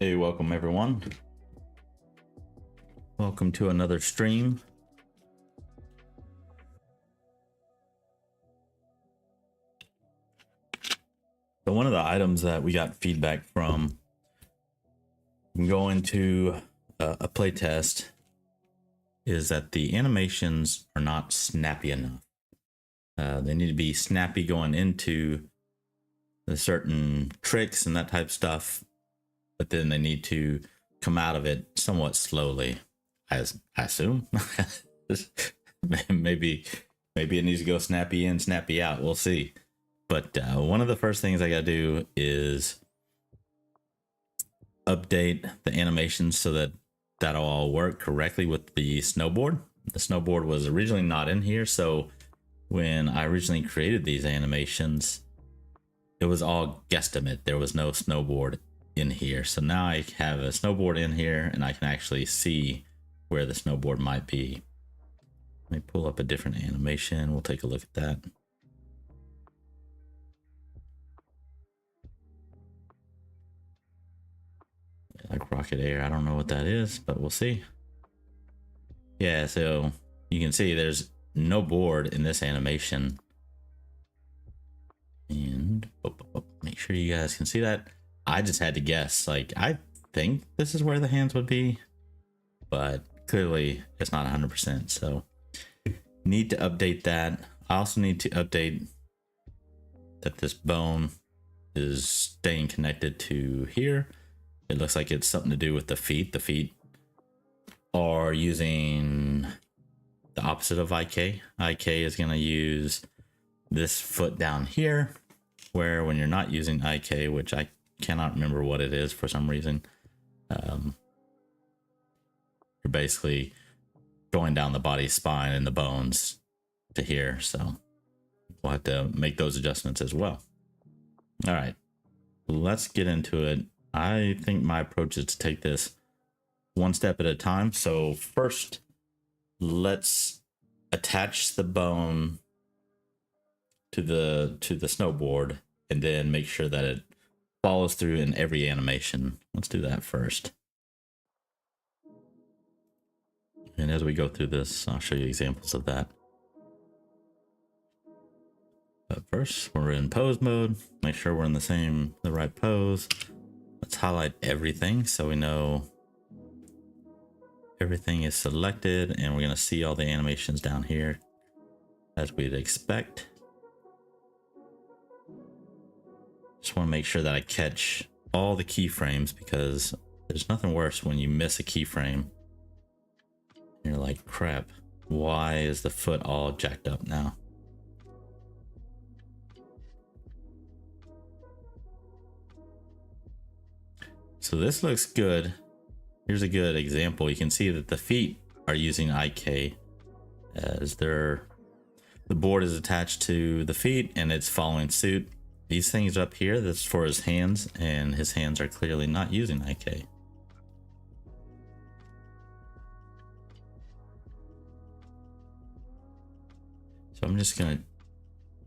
Hey, welcome everyone. Welcome to another stream. So one of the items that we got feedback from going to a play test is that the animations are not snappy enough. They need to be snappy going into the certain tricks and that type of stuff, but then they need to come out of it somewhat slowly, as I assume. maybe it needs to go snappy in, snappy out. We'll see. But one of the first things I got to do is update the animations so that that'll all work correctly with the snowboard. The snowboard was originally not in here, so when I originally created these animations, it was all guesstimate. There was no snowboard in here. So now I have a snowboard in here and I can actually see where the snowboard might be. Let me pull up a different animation. We'll take a look at that. Like rocket air, I don't know what that is, but we'll see. Yeah, so you can see there's no board in this animation. And make sure you guys can see that. I just had to guess. Like, I think this is where the hands would be, but clearly it's not 100%. So need to update that. I also need to update that this bone is staying connected to here. It looks like it's something to do with the feet. The feet are using the opposite of IK. IK is going to use this foot down here, where when you're not using IK, which I cannot remember what it is for some reason, you're basically going down the body's spine and the bones to here. So we'll have to make those adjustments as well. All right, let's get into it. I think my approach is to take this one step at a time. So first, let's attach the bone to the snowboard and then make sure that it follows through in every animation. Let's do that first. And as we go through this, I'll show you examples of that. But first, we're in pose mode. Make sure we're in the right pose. Let's highlight everything so we know everything is selected, and we're going to see all the animations down here as we'd expect. Just want to make sure that I catch all the keyframes, because there's nothing worse when you miss a keyframe. You're like, crap, why is the foot all jacked up now? So this looks good. Here's a good example. You can see that the feet are using IK as the board is attached to the feet and it's following suit. These things up here, that's for his hands, and his hands are clearly not using IK. So I'm just gonna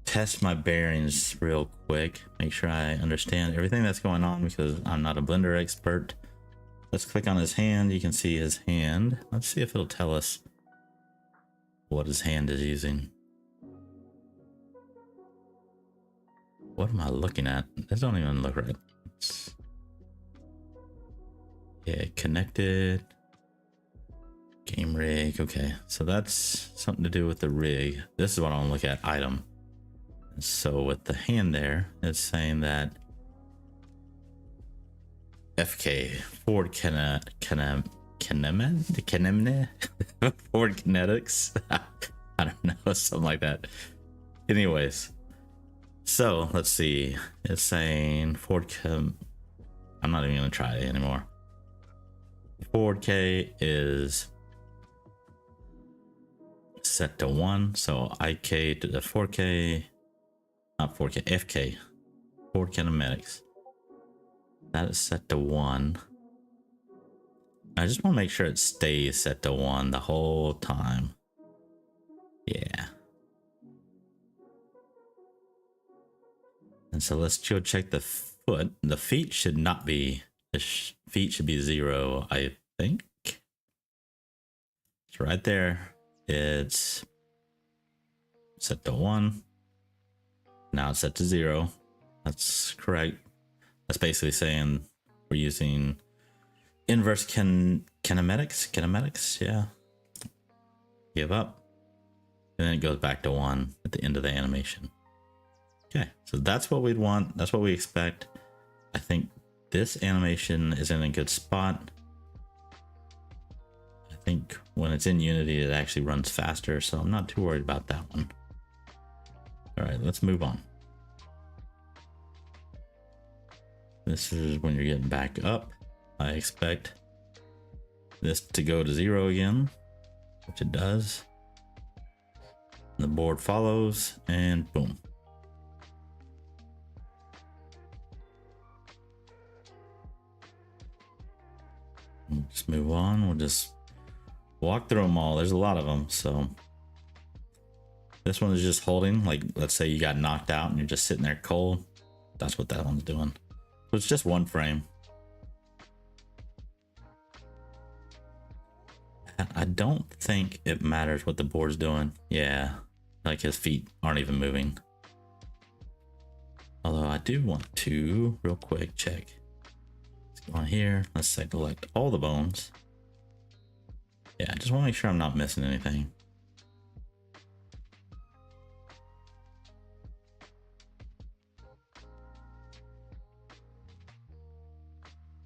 test my bearings real quick, make sure I understand everything that's going on, because I'm not a blender expert. Let's click on his hand. You can see his hand. Let's see if it'll tell us what his hand is using. What am I looking at? This don't even look right. Yeah, connected. Game rig. Okay, so that's something to do with the rig. This is what I want to look at, item. So with the hand there, it's saying that FK, Ford Ford Kinetics. I don't know, something like that. Anyways, so let's see. It's saying I'm not even gonna try it anymore. 4K is set to 1, so IK to the 4K, not 4K, FK, Ford Kinematics. That is set to 1. I just want to make sure it stays set to 1 the whole time. Yeah. And so let's go check the foot. The feet should not be feet should be 0, I think. It's right there. It's set to 1. Now it's set to 0. That's correct. That's basically saying we're using inverse kinematics. Yeah. Give up. And then it goes back to 1 at the end of the animation. Okay, so that's what we'd want. That's what we expect. I think this animation is in a good spot. I think when it's in Unity, it actually runs faster, so I'm not too worried about that one. All right, let's move on. This is when you're getting back up. I expect this to go to 0 again, which it does. And the board follows, and boom. We'll just move on. We'll just walk through them all. There's a lot of them. So this one is just holding, like, let's say you got knocked out and you're just sitting there cold. That's what that one's doing. So it's just one frame. I don't think it matters what the board's doing. Yeah, like his feet aren't even moving. Although I do want to real quick check. On here, let's select all the bones. Yeah, I just want to make sure I'm not missing anything.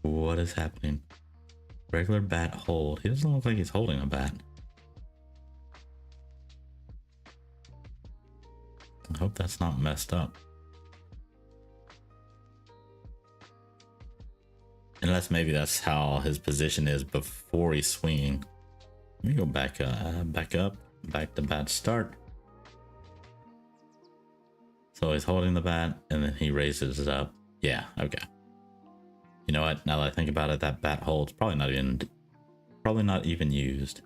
What is happening? Regular bat hold. He doesn't look like he's holding a bat. I hope that's not messed up. Unless maybe that's how his position is before he's swinging. Let me go back up, back to bat start. So he's holding the bat and then he raises it up. Yeah, okay. You know what? Now that I think about it, that bat hold's probably not even used.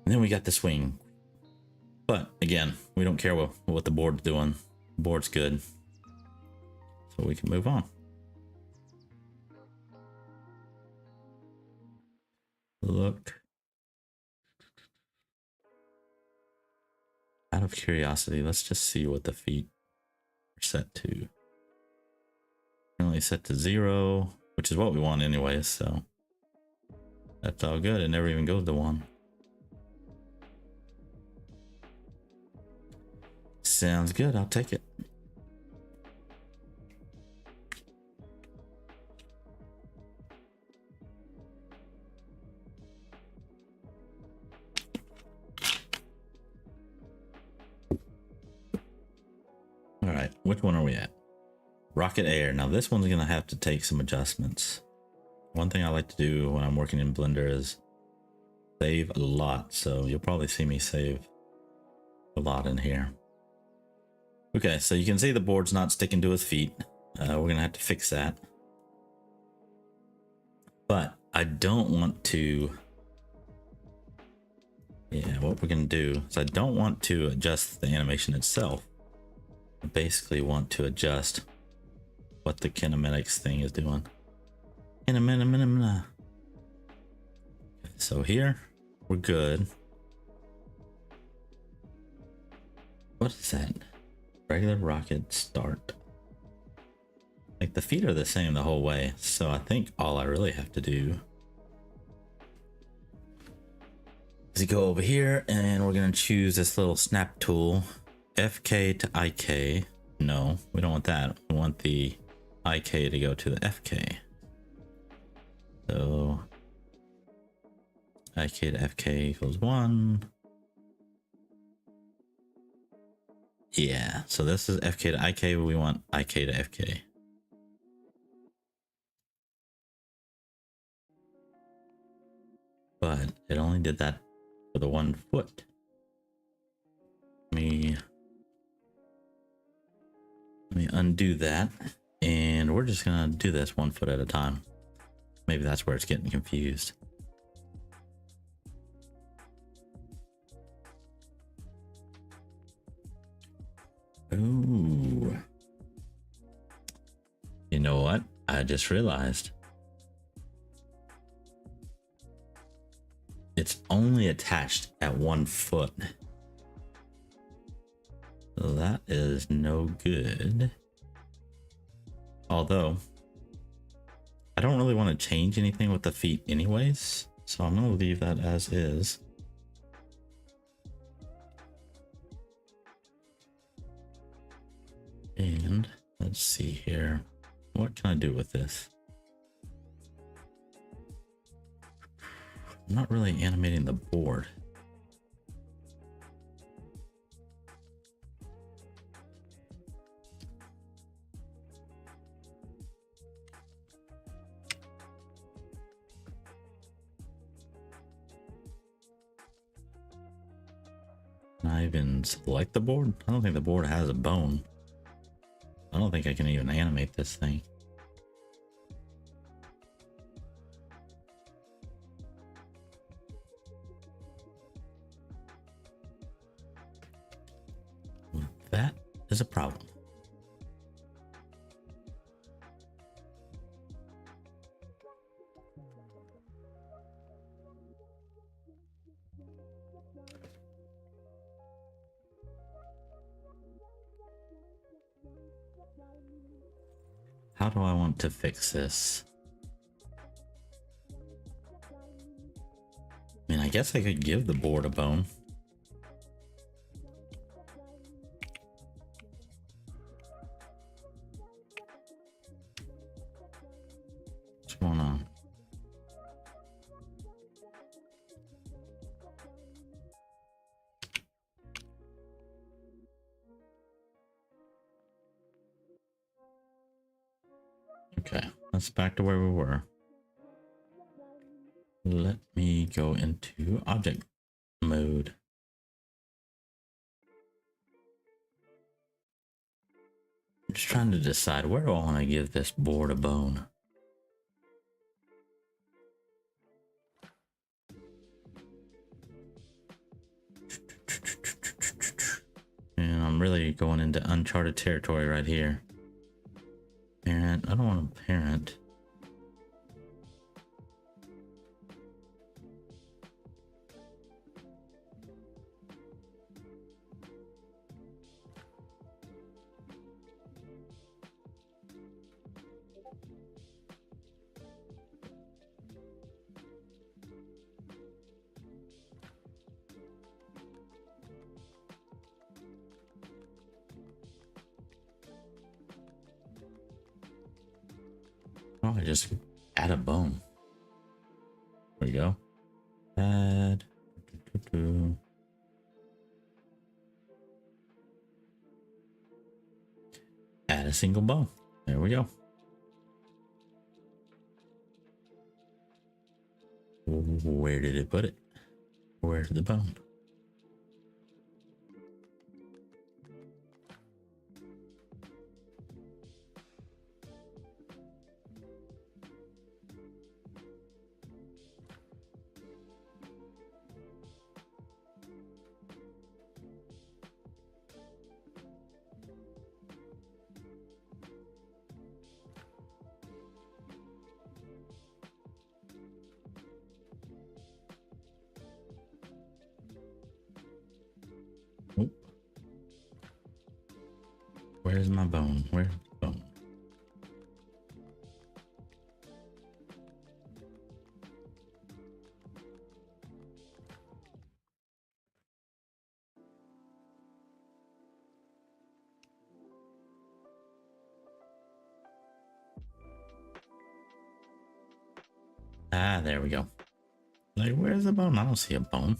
And then we got the swing. But again, we don't care what the board's doing. The board's good. So we can move on. Look. Out of curiosity, let's just see what the feet are set to. Currently set to 0, which is what we want anyways, so that's all good. It never even goes to 1. Sounds good, I'll take it. All right, which one are we at? Rocket Air. Now this one's gonna have to take some adjustments. One thing I like to do when I'm working in Blender is save a lot. So you'll probably see me save a lot in here. Okay, so you can see the board's not sticking to his feet. We're gonna have to fix that. But I don't want to. Yeah, what we're gonna do is I don't want to adjust the animation itself. I basically want to adjust what the kinematics thing is doing. So here we're good. What is that? Regular rocket start. Like the feet are the same the whole way, so I think all I really have to do is go over here and we're gonna choose this little snap tool, FK to IK. No, we don't want that. We want the IK to go to the FK. So IK to FK equals 1. Yeah, so this is FK to IK, but we want IK to FK. But it only did that for the 1 foot. Let me undo that, and we're just gonna do this 1 foot at a time. Maybe that's where it's getting confused. Ooh. You know what? I I just realized it's only attached at 1 foot. So that is no good. Although, I don't really want to change anything with the feet anyways, so I'm going to leave that as is. And let's see here. What can I do with this? I'm not really animating the board. Can I even select the board? I don't think the board has a bone. I don't think I can even animate this thing. That is a problem. How do I want to fix this? I mean, I guess I could give the board a bone. What's going on? Okay, let's back to where we were. Let me go into object mode. I'm just trying to decide where do I want to give this board a bone. And I'm really going into uncharted territory right here. Parent, I don't want a parent. Oh, I just add a bone. There we go. Add. Add a single bone. There we go. Where did it put it? Where's the bone? Oh. Where's my bone? Where's the bone? Ah, there we go. Like, where's the bone? I don't see a bone.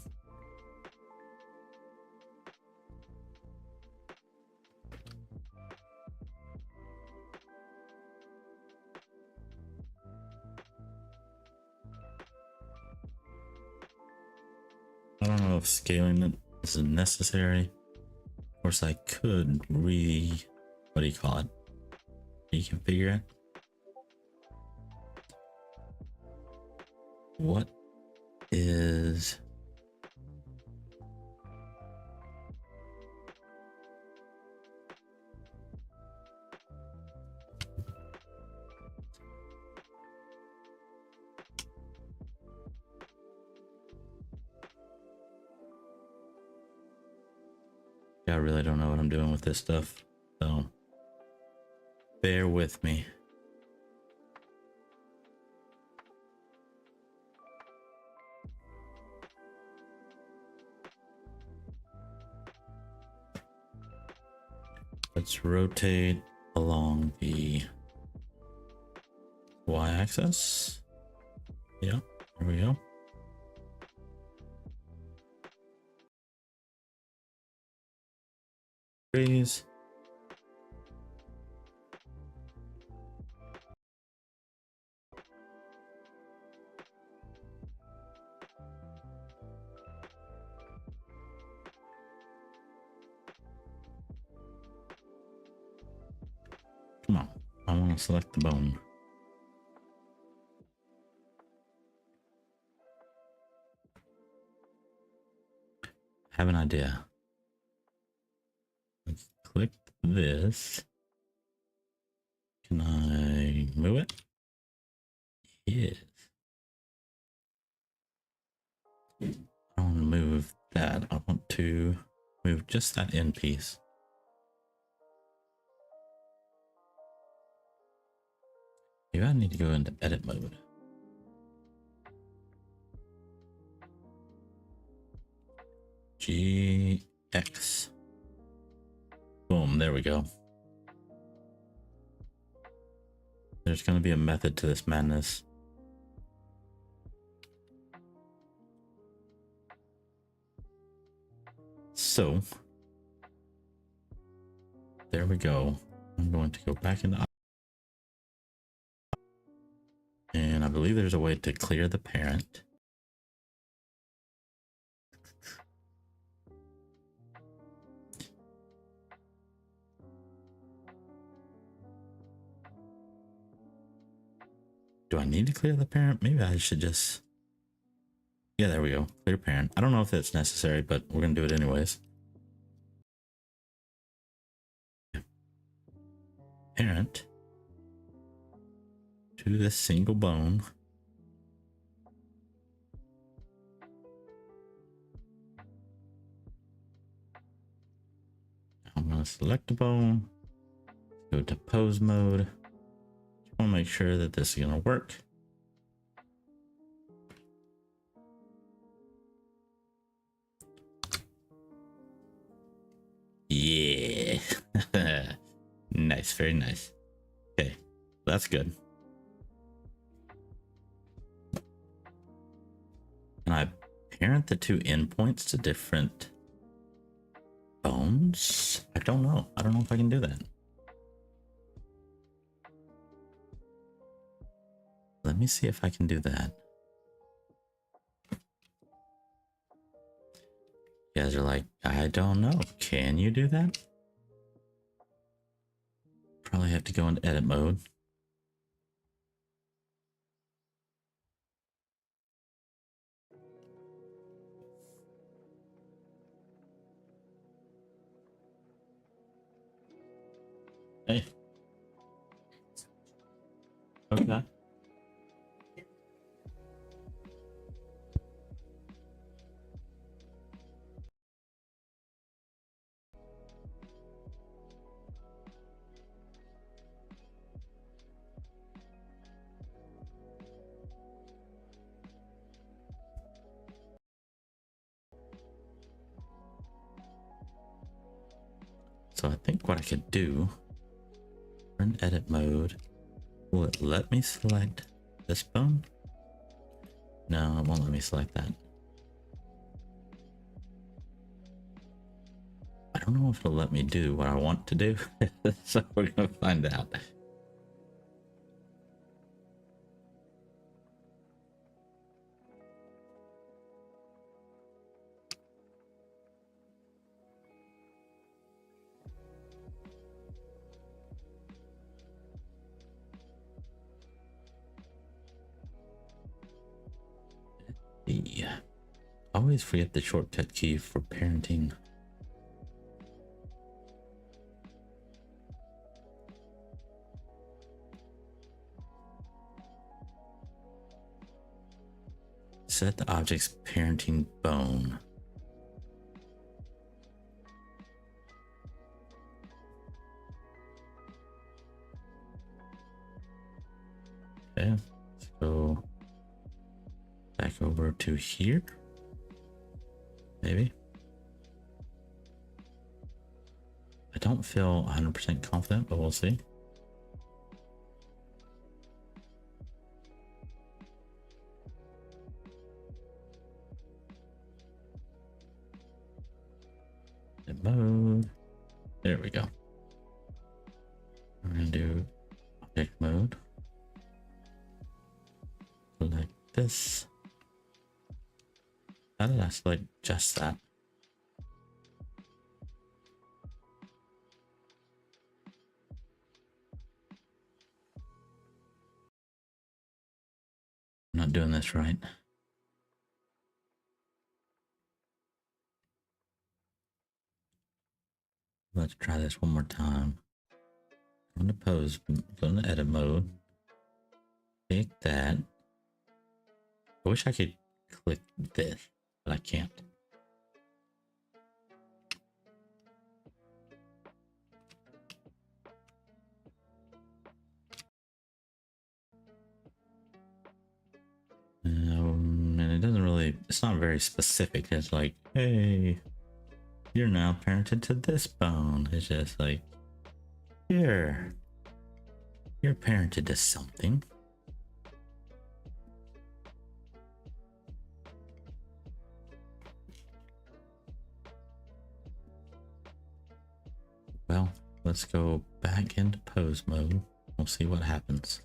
I don't know if scaling it is necessary. Of course, I could what do you call it? Reconfigure it. What is really don't know what I'm doing with this stuff, so bear with me. Let's rotate along the y-axis. Yeah, there we go. Freeze. Come on, I want to select the bone. Have an idea. Let's click this. Can I move it? Yes. I don't want to move that. I want to move just that end piece. Maybe I need to go into edit mode. GX. Boom, there we go. There's going to be a method to this madness. So, there we go. I'm going to go back into, and I believe there's a way to clear the parent. Do I need to clear the parent? Maybe I should just... Yeah, there we go. Clear parent. I don't know if that's necessary, but we're going to do it anyways. Parent to this single bone. I'm going to select a bone. Go to pose mode. Just want to make sure that this is going to work. Yeah. Nice, very nice. Okay, that's good. Can I parent the two endpoints to different bones? I don't know. I don't know if I can do that. Let me see if I can do that. You guys are like, I don't know. Can you do that? Probably have to go into edit mode. Hey. Okay. So I think what I could do, we're in edit mode. Will it let me select this bone? No, it won't let me select that. I don't know if it'll let me do what I want to do. So we're gonna find out. Yeah. Always forget the shortcut key for parenting. Set the object's parenting bone. Okay, let's go back over to here. Maybe. I don't feel 100% confident, but we'll see. Mode. There we go. We're gonna do object mode. Select this. How did I select just that? I'm not doing this right. Let's try this one more time. Go into pose, go into edit mode. Pick that. I wish I could click this, but I can't. And it doesn't really, it's not very specific. It's like, hey, you're now parented to this bone. It's just like, here, you're parented to something. Well, let's go back into pose mode. We'll see what happens.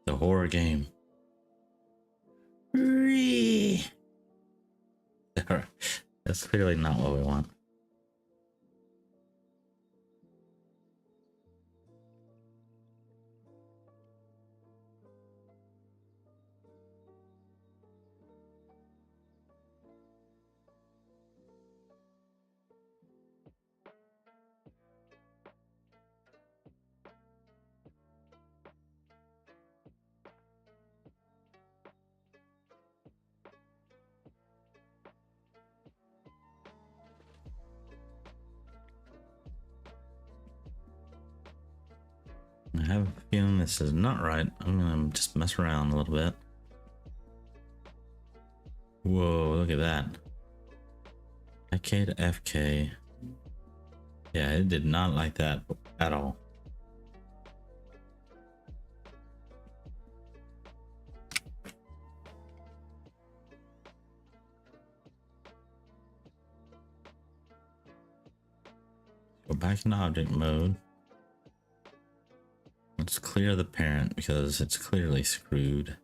The horror game. That's clearly not what we want. I have a feeling this is not right. I'm gonna just mess around a little bit. Whoa, look at that. IK to FK. Yeah, it did not like that at all. Go back into object mode. Let's clear the parent because it's clearly screwed.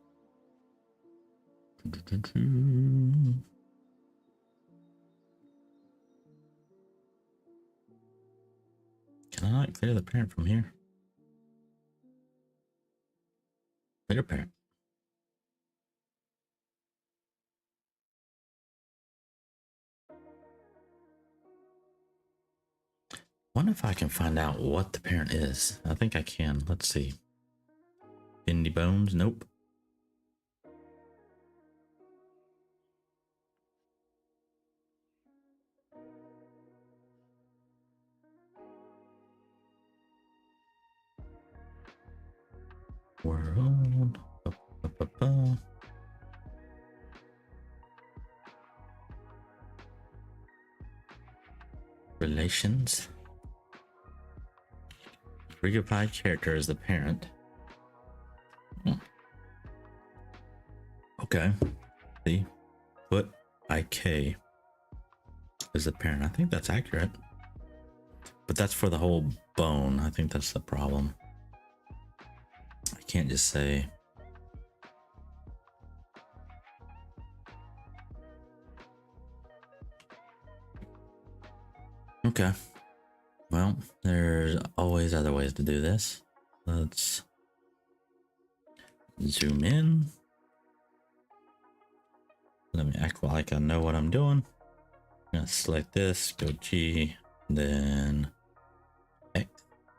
Can I not clear the parent from here? Clear parent. Wonder if I can find out what the parent is. I think I can. Let's see. Indie bones? Nope. World. Relations. Preoccupied character is the parent. Okay. See? Foot IK is the parent. I think that's accurate. But that's for the whole bone. I think that's the problem. I can't just say. Okay. Well, there's always other ways to do this. Let's zoom in. Let me act like I know what I'm doing. I'm gonna select this, go G, then X.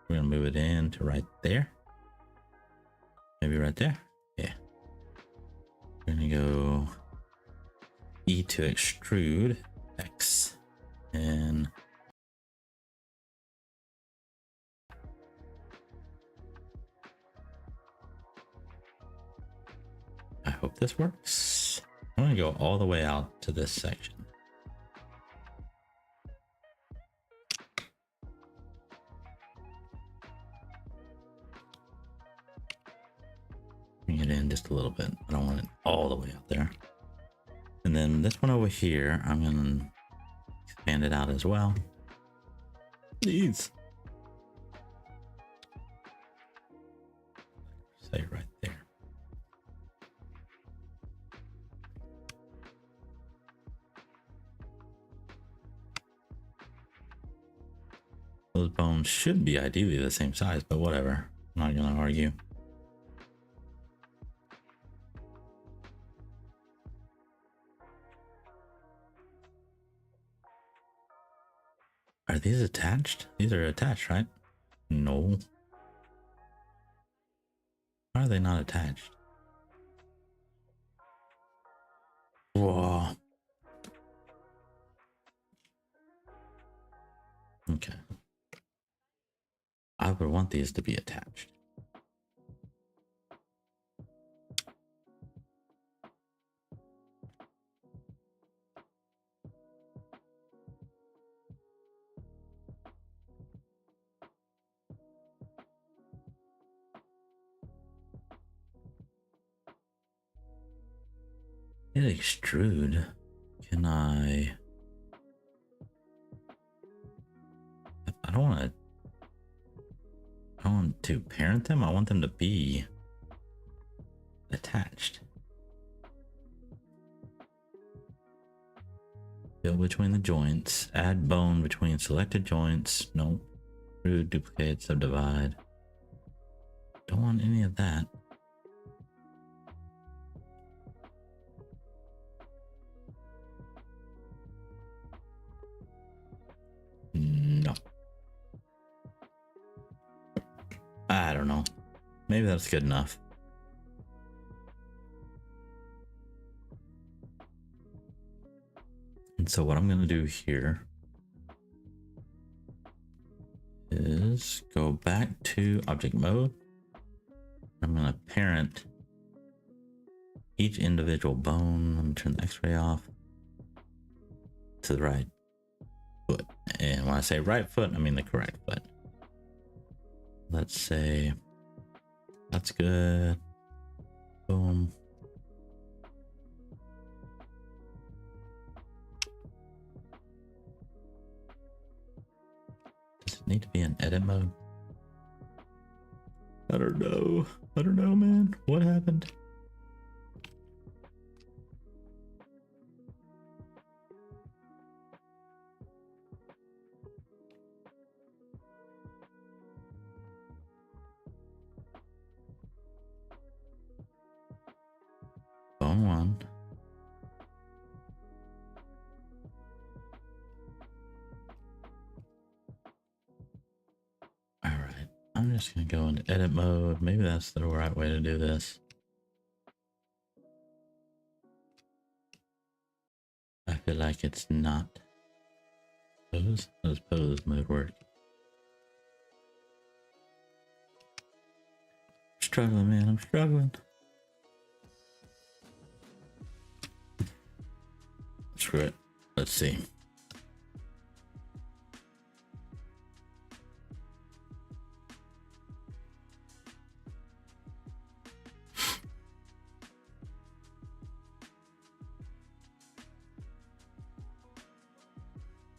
We're gonna move it in to right there. Maybe right there. Yeah. We're gonna go E to extrude, X, and I hope this works. I'm gonna go all the way out to this section. Bring it in just a little bit. I don't want it all the way out there. And then this one over here, I'm gonna expand it out as well. Please. Say right there. Those bones should be ideally the same size, but whatever. I'm not gonna argue. Are these attached? These are attached, right? No. Why are they not attached? Whoa. Okay. I would want these to be attached. Hit extrude. Can I don't want to. I want to parent them. I want them to be attached. Fill between the joints. Add bone between selected joints. Nope. Extrude, duplicate, subdivide. Don't want any of that. No. I don't know. Maybe that's good enough. And so what I'm going to do here is go back to object mode. I'm going to parent each individual bone. Let me turn the X-ray off to the right foot. And when I say right foot, I mean the correct foot. Let's say that's good. Boom. Does it need to be in edit mode? I don't know. I don't know, man. What happened? Bone one. All right. I'm just going to go into edit mode. Maybe that's the right way to do this. I feel like it's not. Pose? Does pose mode work? Struggling, man. I'm struggling. Screw it. Let's see.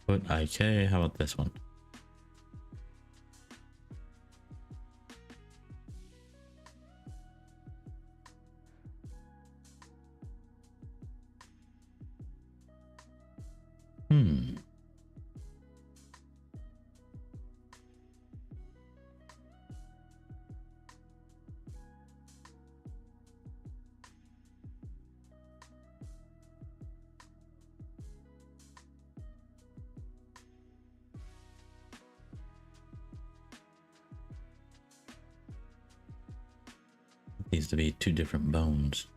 Put IK. How about this one? these to be two different bones.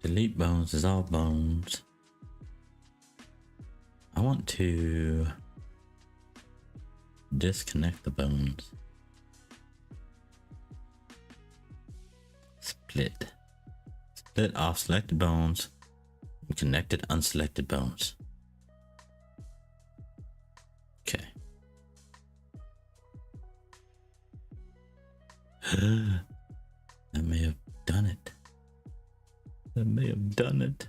Delete bones, dissolve bones. I want to disconnect the bones. Split. Split off selected bones and connected unselected bones. Okay. That may have done it. That may have done it.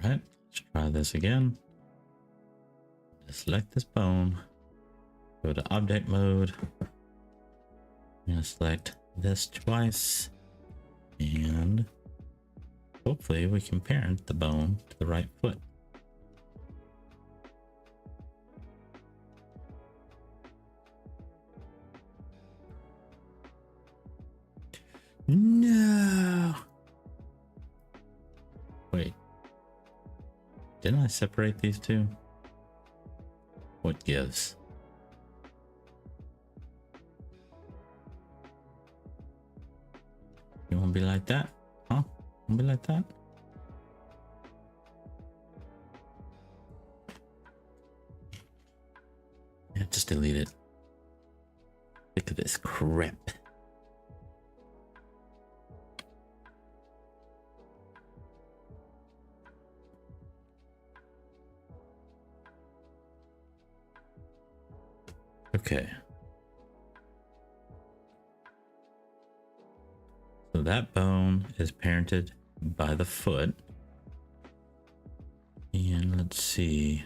All right, let's try this again. Select this bone. Go to object mode. I'm gonna select this twice. And hopefully we can parent the bone to the right foot. No! Wait. Didn't I separate these two? What gives? You wanna be like that? Huh? Wanna be like that? Yeah, just delete it. Look at this crap. Okay. So that bone is parented by the foot. And let's see.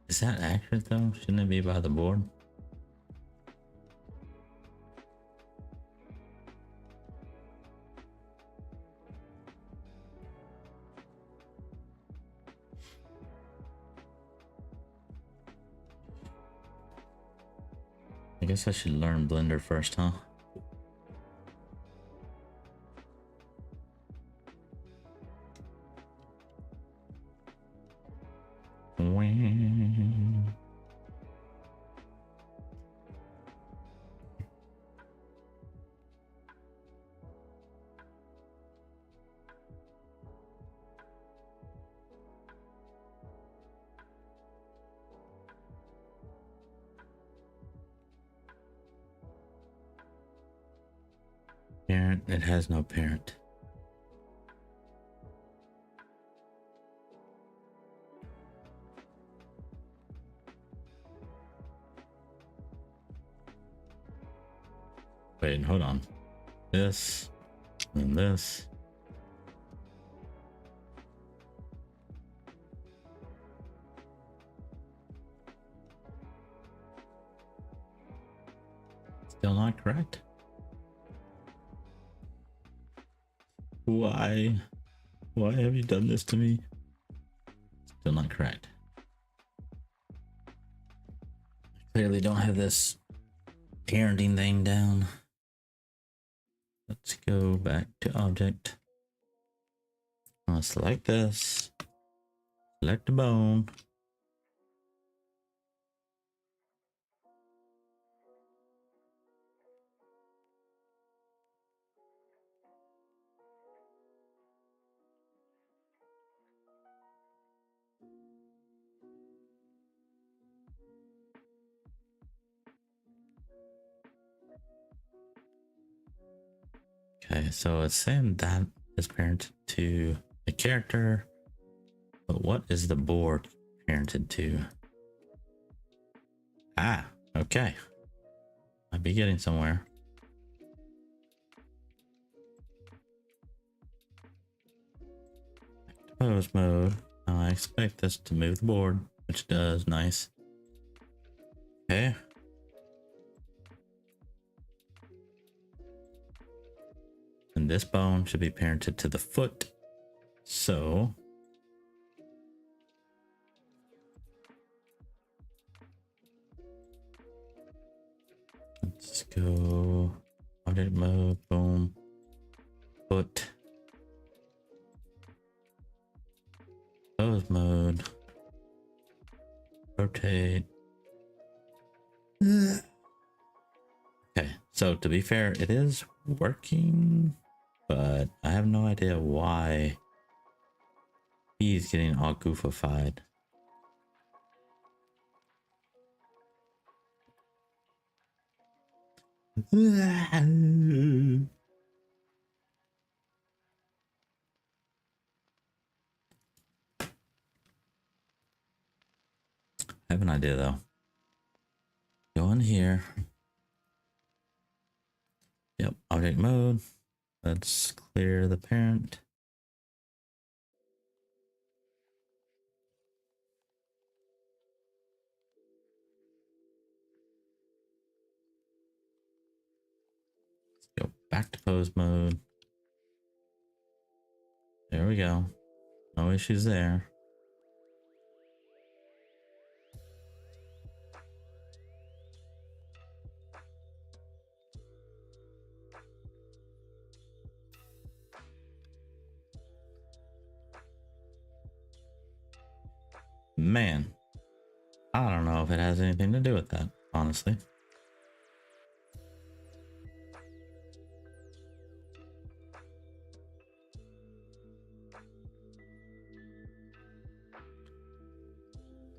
Is that accurate though? Shouldn't it be by the board? I guess I should learn Blender first, huh? Parent, it has no parent. Wait, hold on. This and this. Still not correct. Why? Why have you done this to me? Still not correct. Clearly don't have this parenting thing down. Let's go back to object. I'll select this. Select the bone. Okay, so it's saying that is parented to the character, but what is the board parented to? Ah, okay. Might be getting somewhere. Pose mode. Now I expect this to move the board, which it does. Nice. Okay. And this bone should be parented to the foot. So let's go update mode, boom, foot, pose mode, rotate. Okay, so to be fair, it is working, but I have no idea why he's getting all goofified. I have an idea though. Go in here. Yep, object mode. Let's clear the parent. Let's go back to pose mode. There we go. No issues there. Man, I don't know if it has anything to do with that, honestly.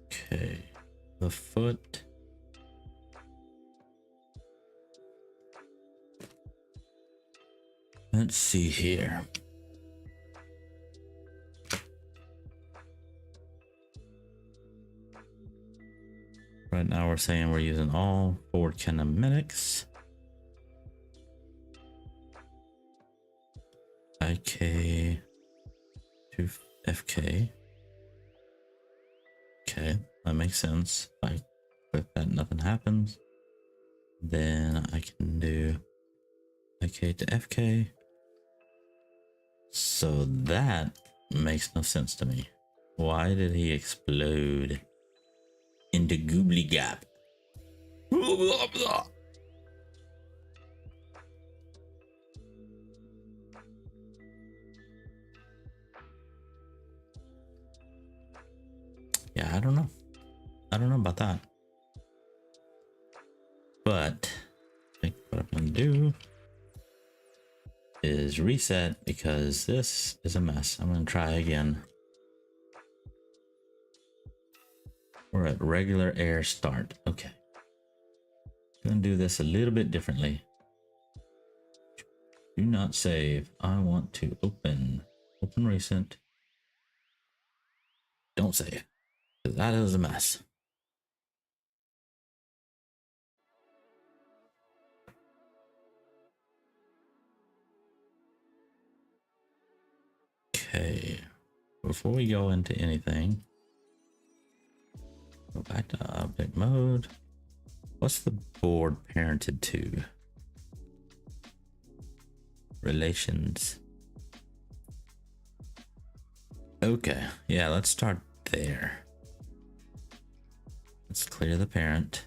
Okay, the foot. Let's see here. Right now we're saying we're using all forward kinematics. IK to FK. Okay, that makes sense. If I click that, nothing happens. Then I can do IK to FK. So that makes no sense to me. Why did he explode into goobly gap? Yeah, I don't know. I don't know about that. But I think what I'm gonna do is reset because this is a mess. I'm gonna try again. We're at regular air start. Okay. I'm gonna do this a little bit differently. Do not save. I want to open recent. Don't save, because that is a mess. Okay, before we go into anything, go back to object mode. What's the board parented to? Relations. Okay, yeah, let's start there. Let's clear the parent.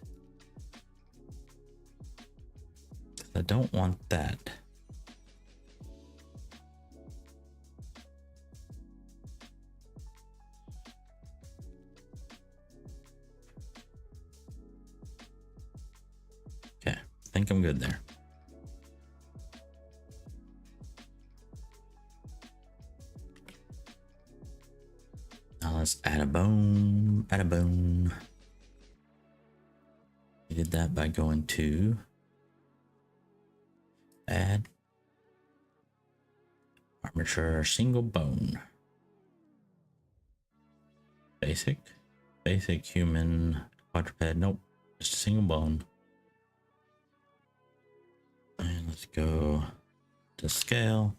I don't want that. Okay, I think I'm good there. Now let's add a bone, add a bone. We did that by going to Add armature single bone. Basic human quadruped. Nope, just a single bone. And let's go to scale.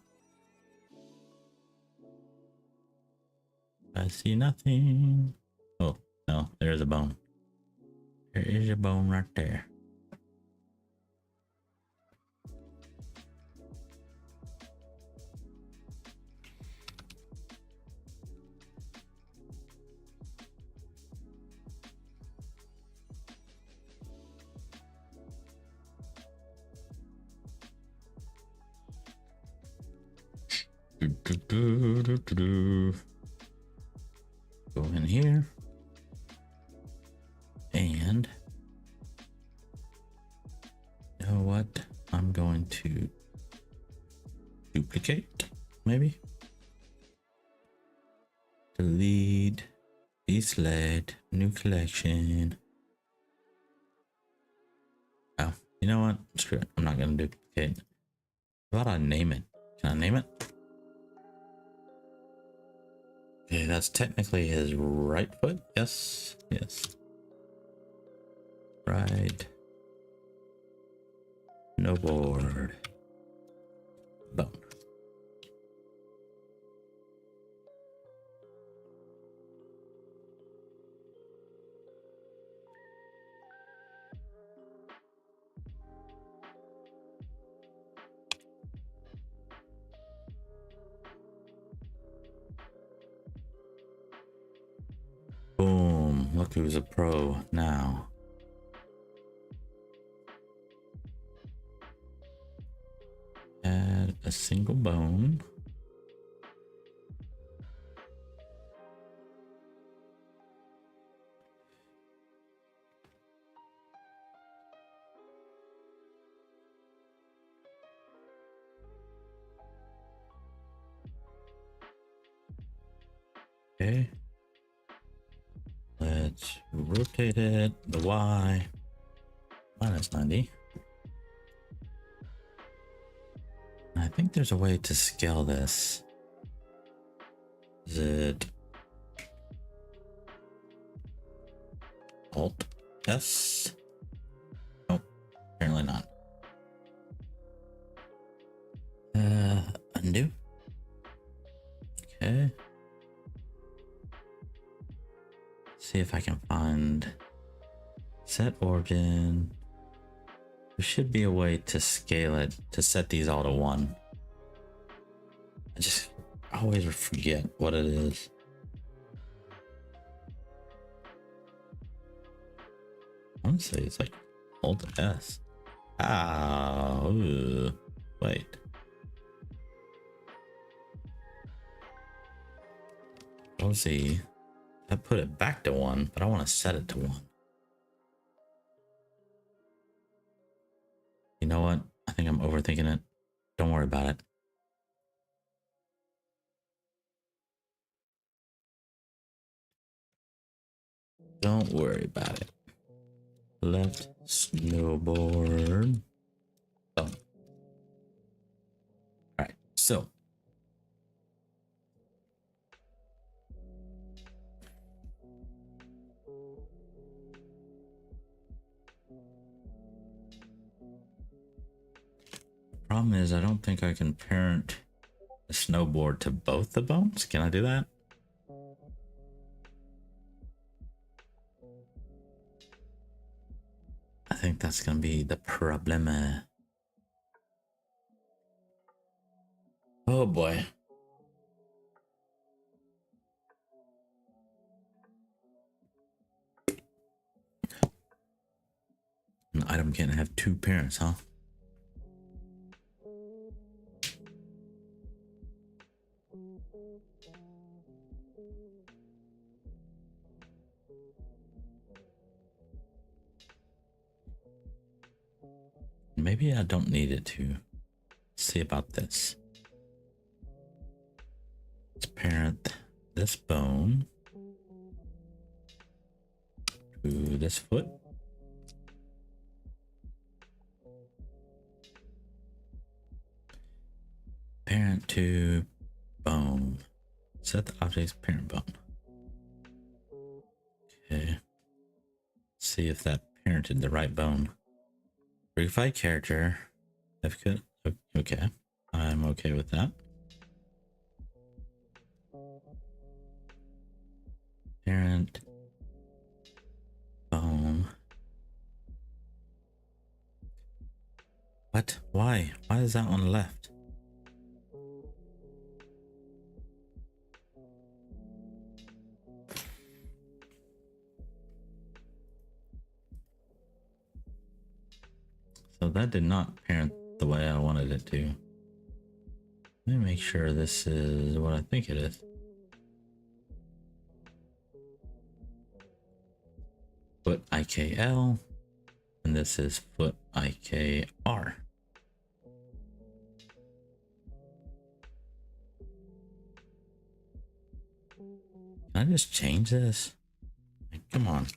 I see nothing. Oh no, there's a bone. There is a bone right there. Go in here and you know what? I'm going to duplicate, maybe delete, deselect, new collection. Oh, you know what? Screw it. I'm not gonna duplicate. How about I name it? Can I name it? Okay, that's technically his right foot. Yes, yes. Right. Snowboard. Bone. Boom. Look who's a pro now. Add a single bone. Okay. Let's rotate it, the Y, minus 90. I think there's a way to scale this. Is it Alt S? Nope, apparently not. Undo. Okay. See if I can find set origin. There should be a way to scale it to set these all to 1. I just always forget what it is. I want to say it's like Alt S. Ah, ooh, wait. Let's see. I put it back to 1, but I want to set it to 1. You know what? I think I'm overthinking it. Don't worry about it. Don't worry about it. Left snowboard. Oh. Alright, so. Problem is, I don't think I can parent the snowboard to both the bones. Can I do that? I think that's gonna be the problem. Oh boy. An item can't have 2 parents, huh? Maybe I don't need it to. See about this. Let's parent this bone to this foot. to bone. Set the object's parent bone. Okay. See if that parented the right bone. Verified character. Certificate. Okay. I'm okay with that. Parent bone. What? Why? Why is that one left? So that did not parent the way I wanted it to. Let me make sure this is what I think it is. Foot IKL, and this is foot IKR. Can I just change this? Like, come on.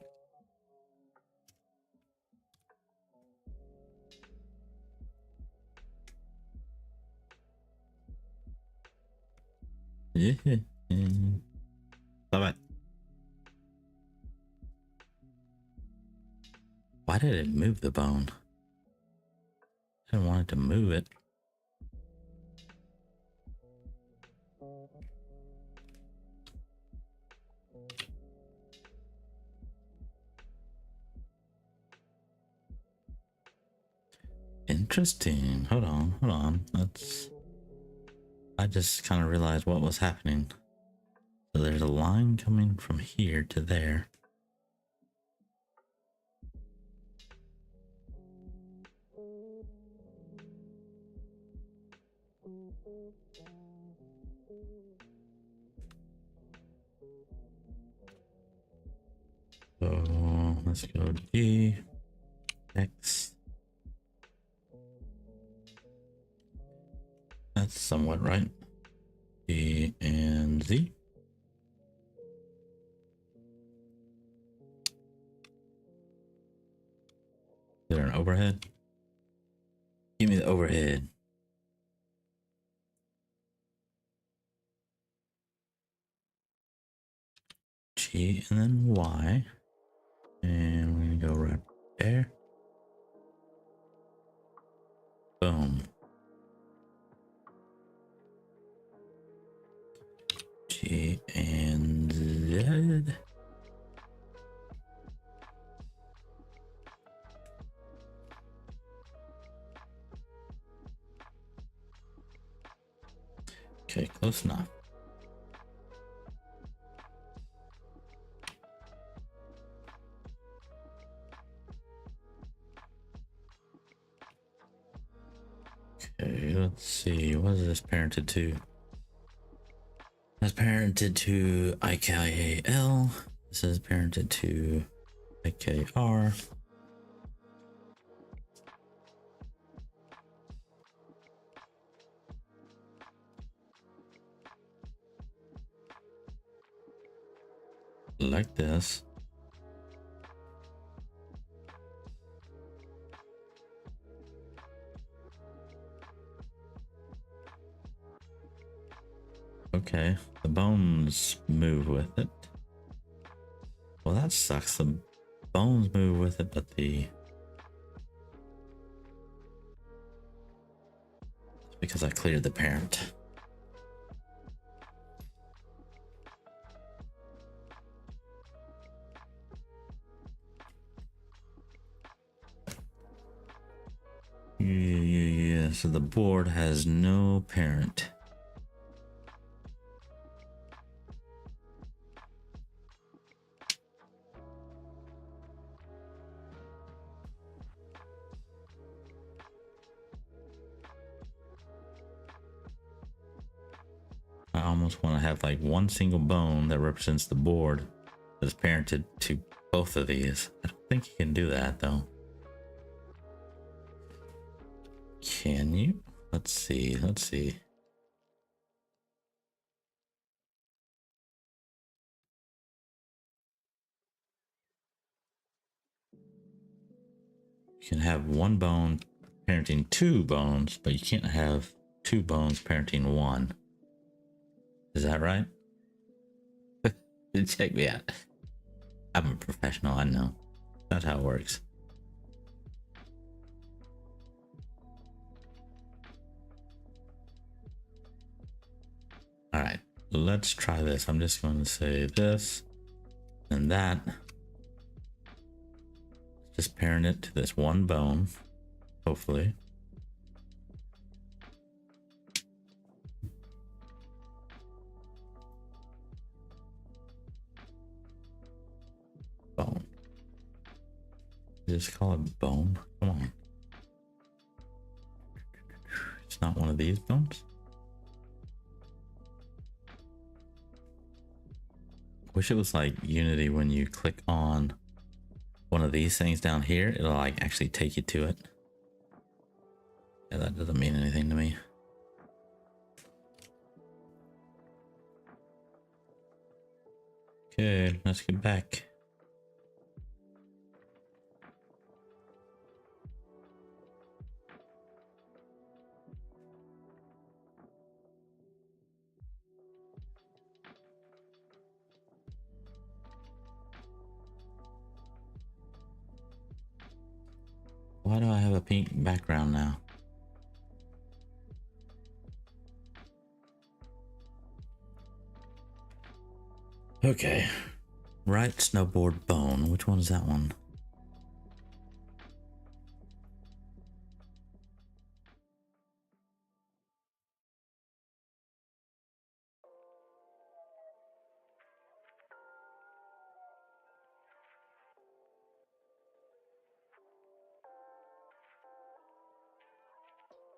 Stop it. Why did it move the bone? I didn't want it to move it. Interesting. Hold on. I just kind of realized what was happening. So there's a line coming from here to there. So let's go D, X. That's somewhat right. D and Z. Is there an overhead? Give me the overhead. G and then Y. And we're gonna go right there. Boom. G and Z. Okay, close enough. Okay, let's see. What is this parented to? That's parented to IKL. This is parented to IKR. Like this. Okay, the bones move with it. Well, that sucks. The bones move with it, but it's because I cleared the parent. Yeah, so the board has no parent. I almost want to have like one single bone that represents the board that's parented to both of these. I don't think you can do that though. Can you? Let's see. You can have one bone parenting two bones, but you can't have 2 bones parenting 1. Is that right? Check me out. I'm a professional, I know. That's how it works. Alright, let's try this. I'm just going to say this and that. Just parent it to this 1 bone, hopefully. Bone. Just call it bone. Come on. It's not one of these bones. Wish it was like Unity when you click on one of these things down here, it'll like actually take you to it. Yeah, that doesn't mean anything to me. Okay, let's get back. Why do I have a pink background now? Okay. Right snowboard bone. Which one is that one?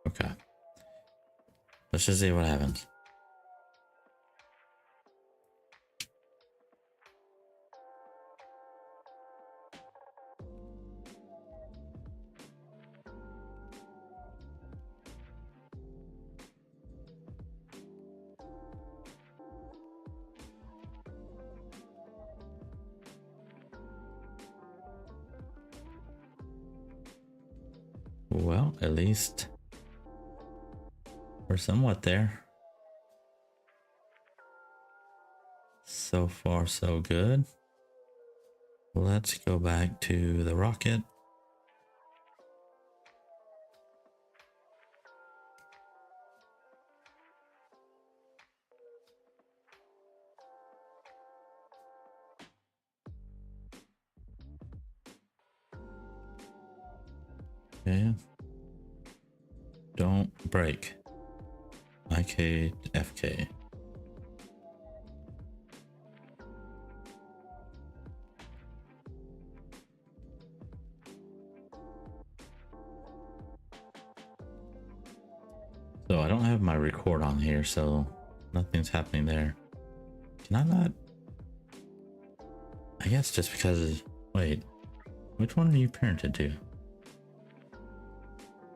Okay. Let's just see what happens. Well, at least we're somewhat there. So far, so good. Let's go back to the rocket. Okay. Don't break. IK to FK. So I don't have my record on here, so nothing's happening there. Can I not? I guess just because, wait, which one are you parented to?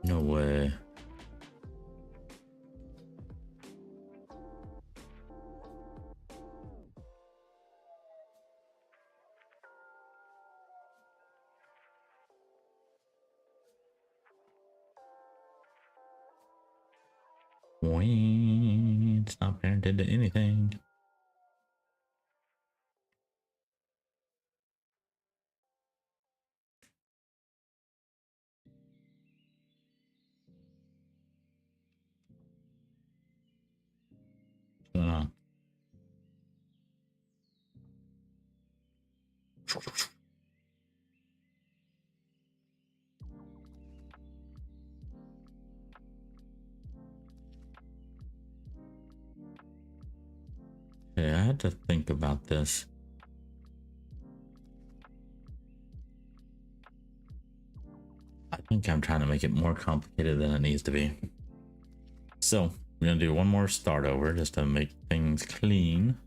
No way. It's not parented to anything. What's going on? Okay, I had to think about this. I think I'm trying to make it more complicated than it needs to be. So we're gonna do one more start over just to make things clean.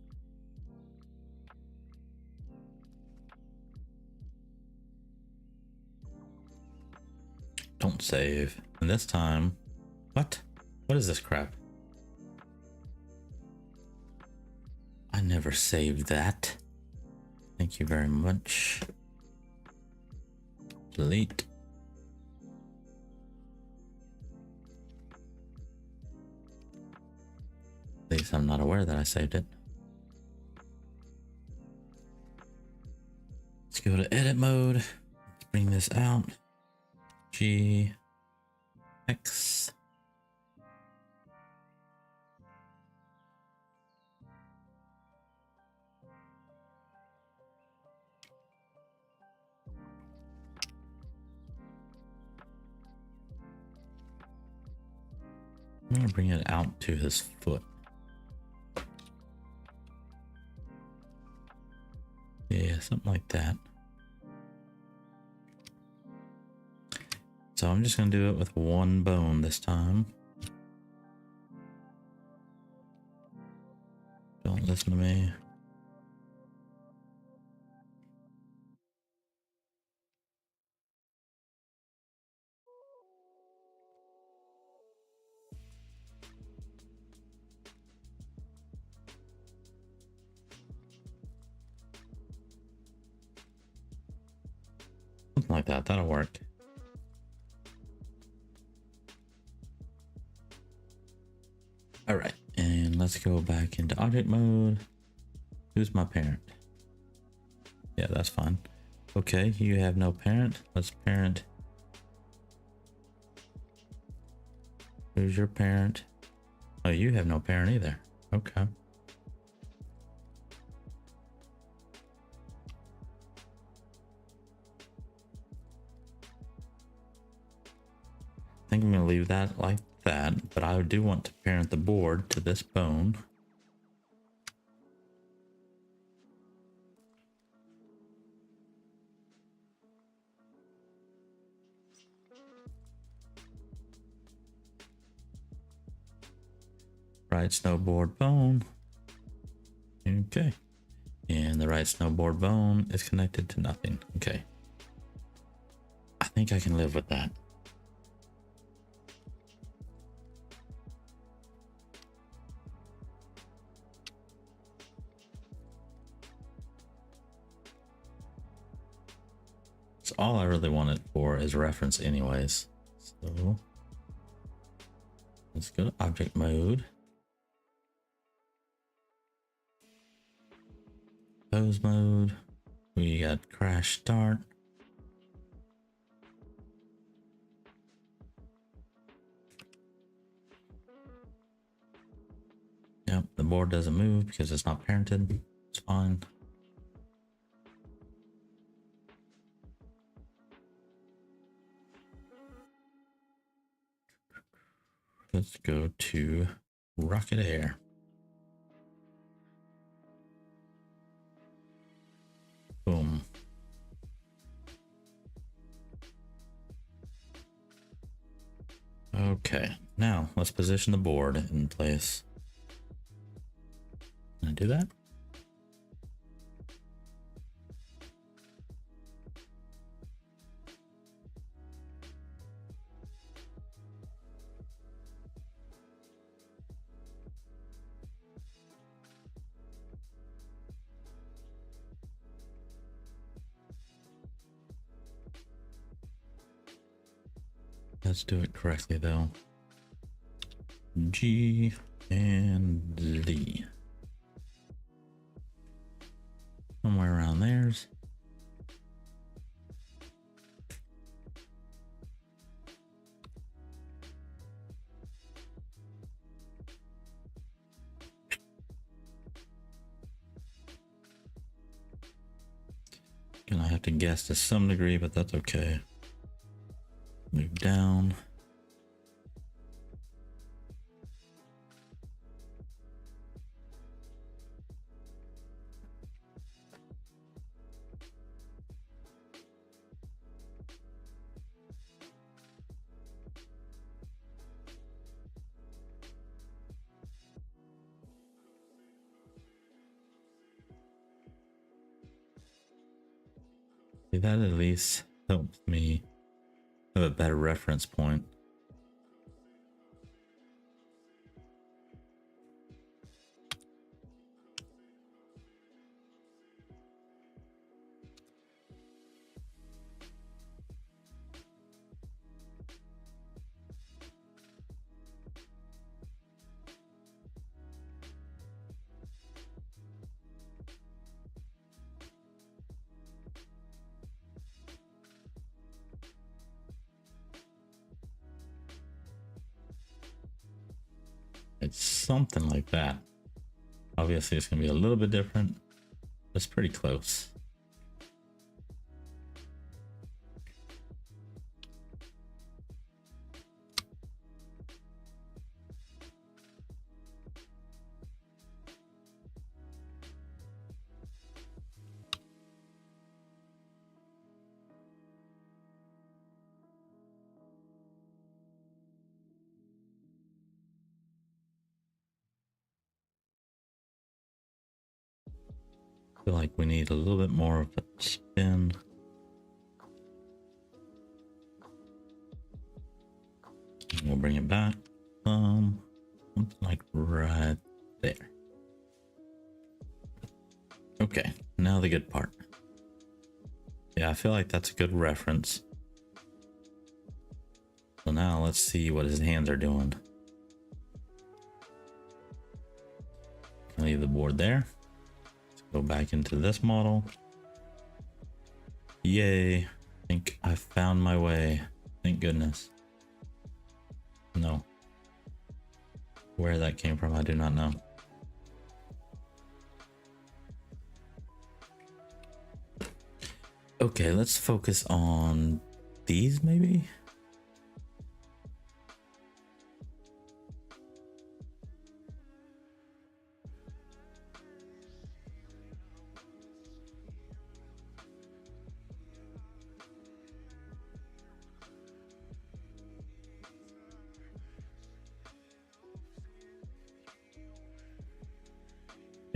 Don't save. And this time, what? What is this crap? I never saved that. Thank you very much. Delete. I'm not aware that I saved it. Let's go to edit mode. Let's bring this out. G, X. I'm gonna bring it out to his foot. Yeah, something like that. So I'm just gonna do it with one bone this time. Don't listen to me. Something like that, that'll work. All right, and let's go back into object mode. Who's my parent? Yeah, that's fine. Okay, you have no parent. Let's parent. Who's your parent? Oh, you have no parent either. Okay. I think I'm gonna leave that like that, but I do want to parent the board to this bone. Right snowboard bone. Okay. And the right snowboard bone is connected to nothing. Okay. I think I can live with that. So all I really want it for is reference anyways. So let's go to object mode. Pose mode. We got crash start. Yep, the board doesn't move because it's not parented. It's fine. Let's go to Rocket Air. Boom. Okay, now let's position the board in place. Can I do that? Let's do it correctly though. G and Z. Somewhere around there's. Gonna have to guess to some degree, but that's okay. Move down. That at least helps me have a better reference point. It's something like that. Obviously, it's going to be a little bit different. It's pretty close. I feel like we need a little bit more of a spin. And we'll bring it back. Something like right there. Okay, now the good part. Yeah, I feel like that's a good reference. So now let's see what his hands are doing. Leave the board there. Let's go back into this model. Yay. I think I found my way. Thank goodness. No. Where that came from, I do not know. Okay, let's focus on these maybe.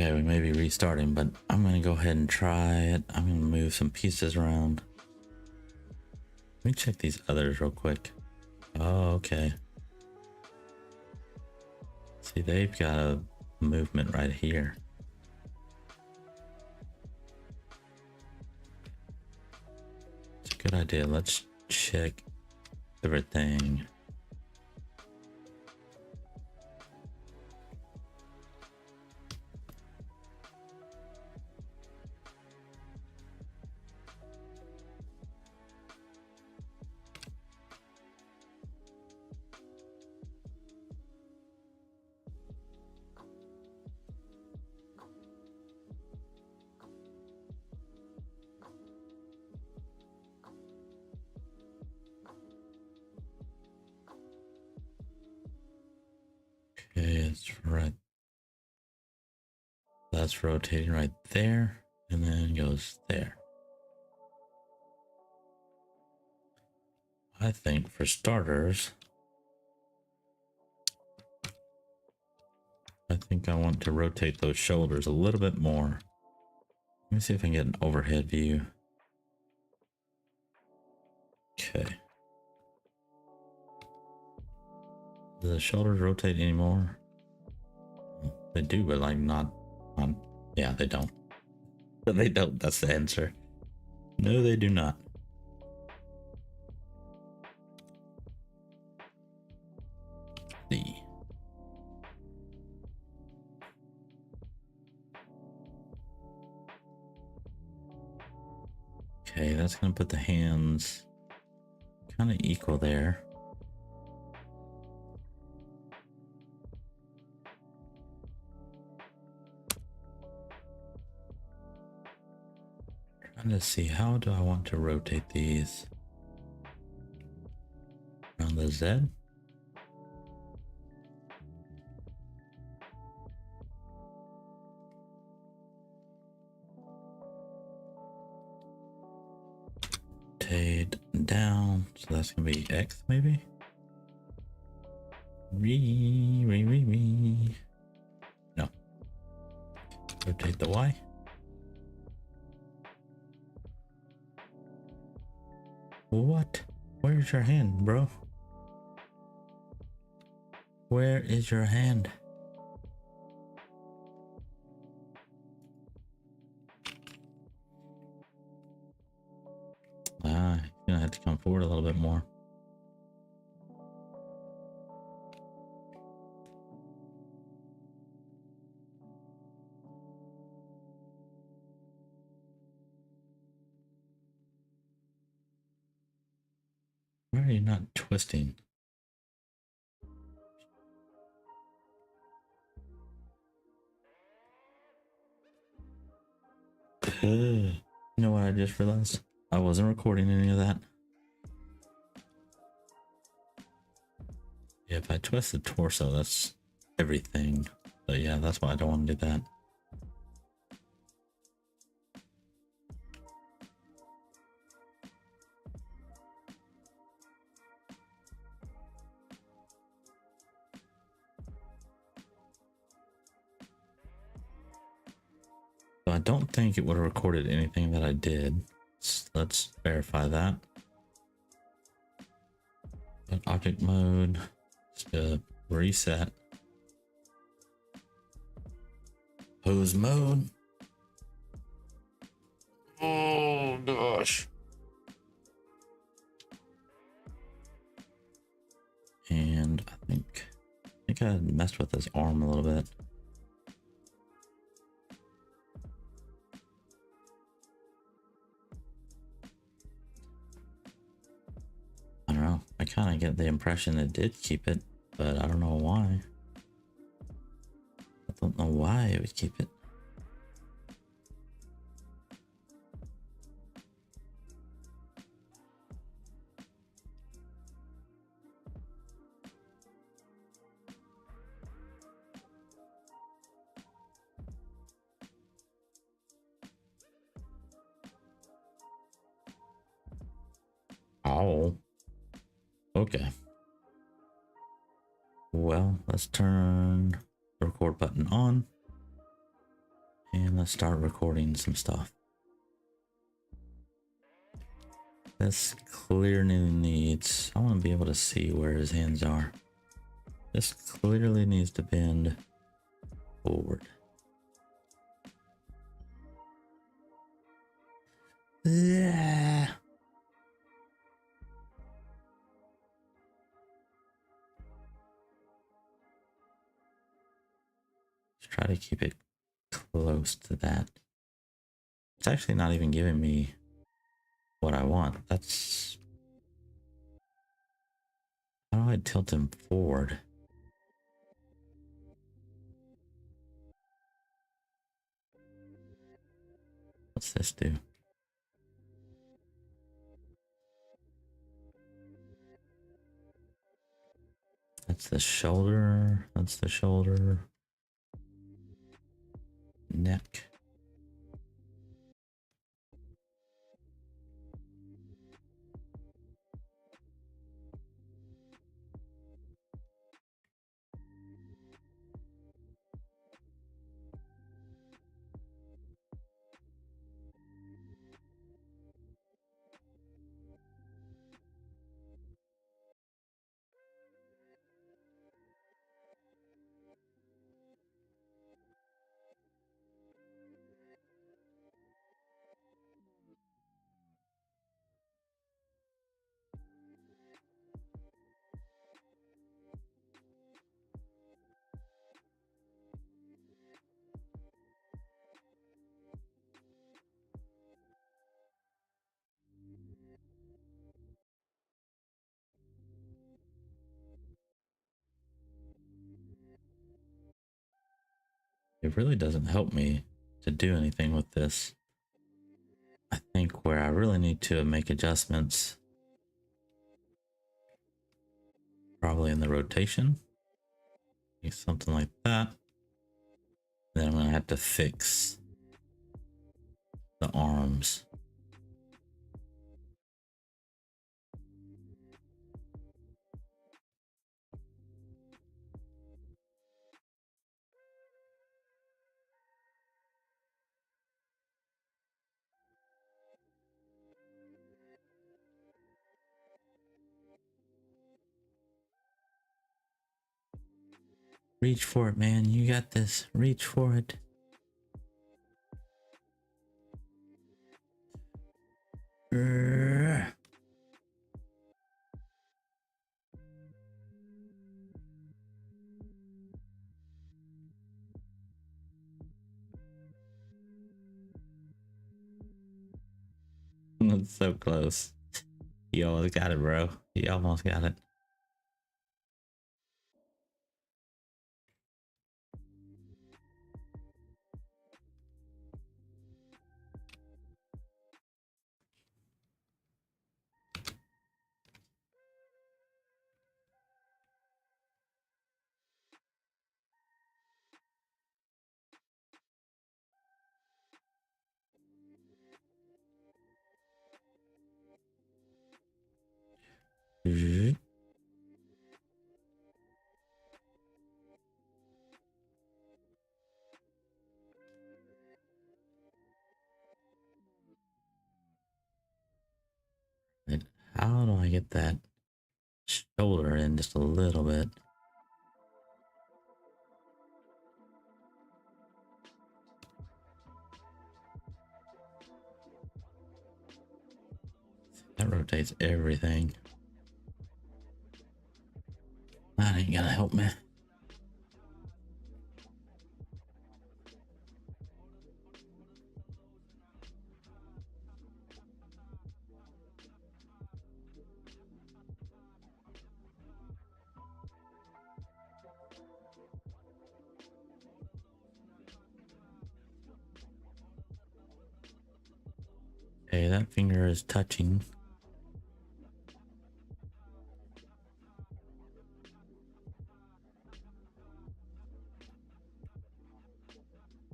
Yeah, we may be restarting, but I'm gonna go ahead and try it. I'm gonna move some pieces around. Let me check these others real quick. Oh, okay. See, they've got a movement right here. It's a good idea. Let's check everything. Okay, it's right. That's rotating right there, and then goes there. I think for starters, I think I want to rotate those shoulders a little bit more. Let me see if I can get an overhead view. Okay. Do the shoulders rotate anymore? They do, but like not on. Yeah, they don't. They don't. That's the answer. No, they do not. See. Okay, that's gonna put the hands kind of equal there. Trying to see, how do I want to rotate these around the Z? Rotate down, so that's gonna be X maybe. No. Rotate the Y. What? Where's your hand, bro? Where is your hand? Ah, you're gonna have to come forward a little bit more. Why are you not twisting? You know what I just realized? I wasn't recording any of that. Yeah, if I twist the torso, that's everything. But yeah, that's why I don't want to do that. So I don't think it would have recorded anything that I did. Let's verify that. But object mode, just reset. Pose mode. Oh gosh. And I think I messed with his arm a little bit. I don't know. I kind of get the impression it did keep it, but I don't know why. I don't know why it would keep it. Oh. Okay. Well, let's turn the record button on and let's start recording some stuff. This clearly needs, I want to be able to see where his hands are. This clearly needs to bend forward. Yeah. Let's try to keep it close to that. It's actually not even giving me what I want. That's, how do I tilt him forward? What's this do? That's the shoulder. That's the shoulder. Neck. It really doesn't help me to do anything with this. I think where I really need to make adjustments, probably in the rotation, something like that. Then I'm gonna have to fix the arms. Reach for it, man. You got this. Reach for it. That's so close. You almost got it, bro. You almost got it. How do I get that shoulder in just a little bit? That rotates everything. That ain't gonna help me. Okay, that finger is touching.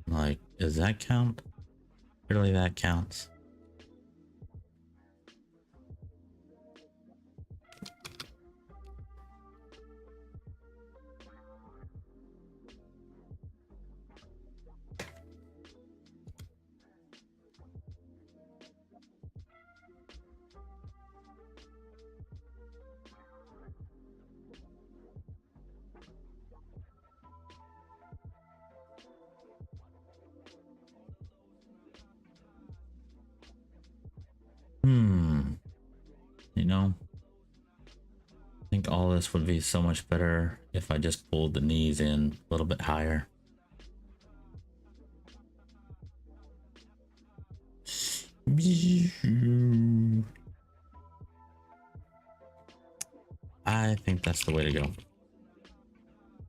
Like, does that count? Surely that counts. You know, I think all this would be so much better if I just pulled the knees in a little bit higher. I think that's the way to go.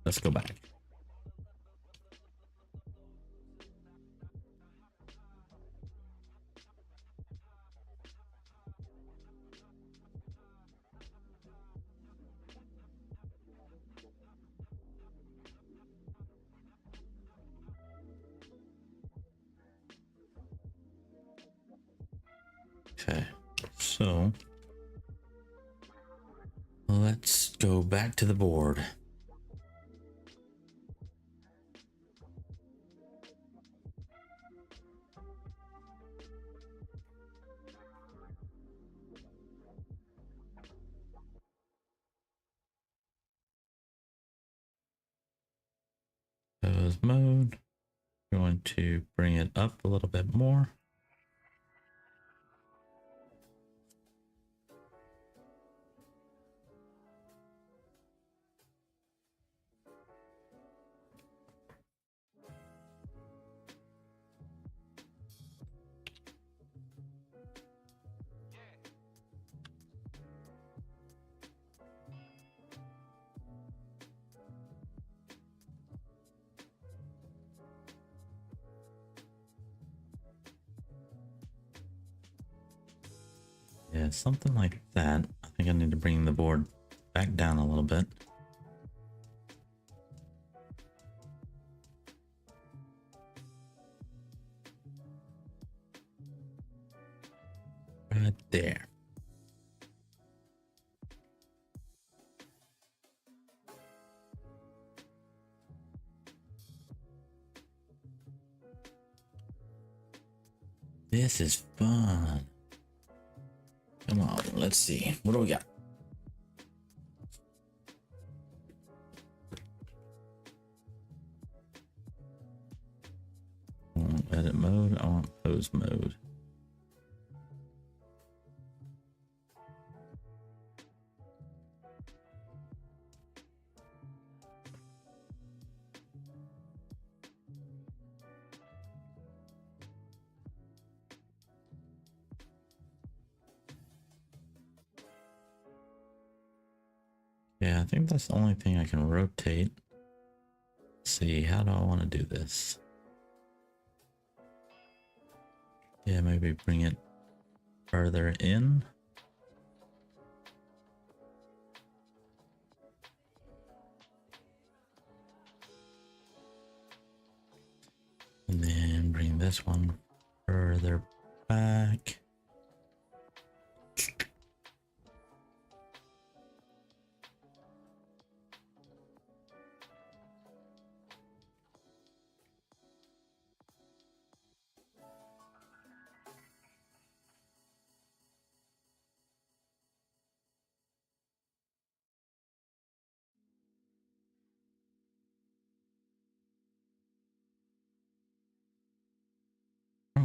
Let's go back. Okay, so let's go back to the board. Pose mode. Going to bring it up a little bit more. Yeah, something like that. I think I need to bring the board back down a little bit. Right there. This is fun. Come on, let's see. What do we got? I want edit mode. I want pose mode. Yeah, I think that's the only thing I can rotate. Let's see, how do I want to do this? Yeah, maybe bring it further in. And then bring this one further back.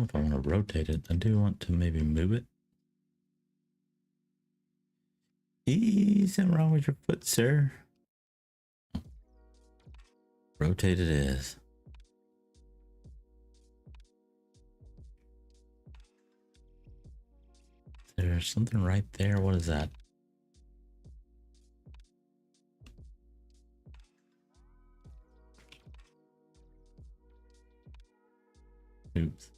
know if I want to rotate it. I do want to maybe move it. Something wrong with your foot, sir. Rotate it is. There's something right there. What is that? Oops.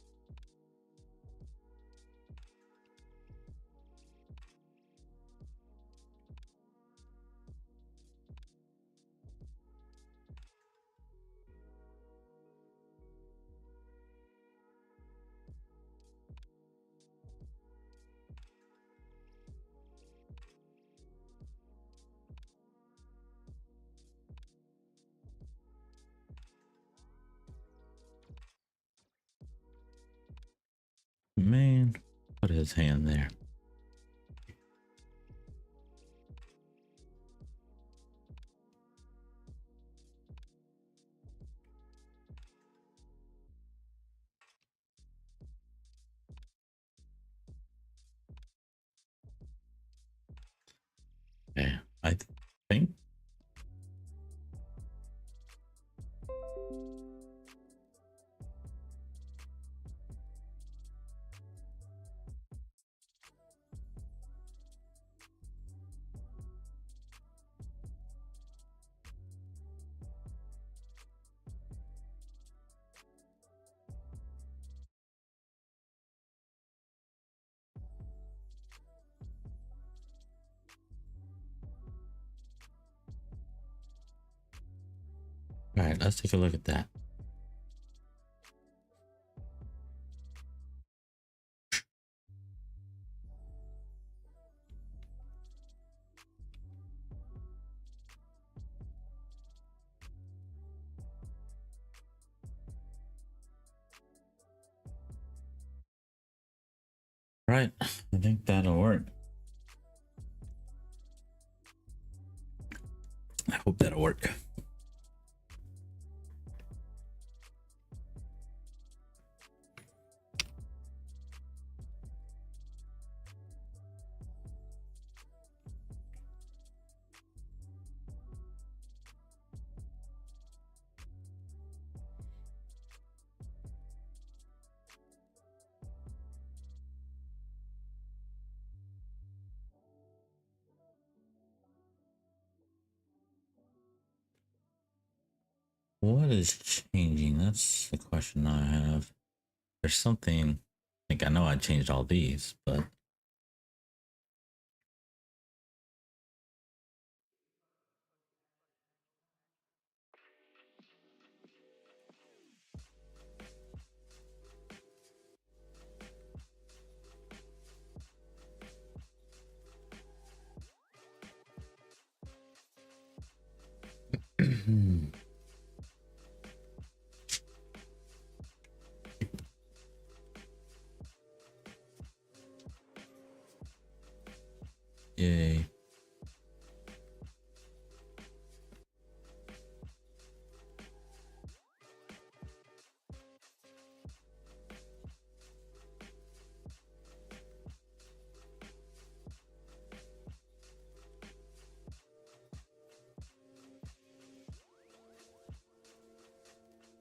Man, put his hand there. Okay, I think. All right, let's take a look at that. All right, I think that'll work. I hope that'll work. What is changing? That's the question I have. There's something, like I know I changed all these, but yay.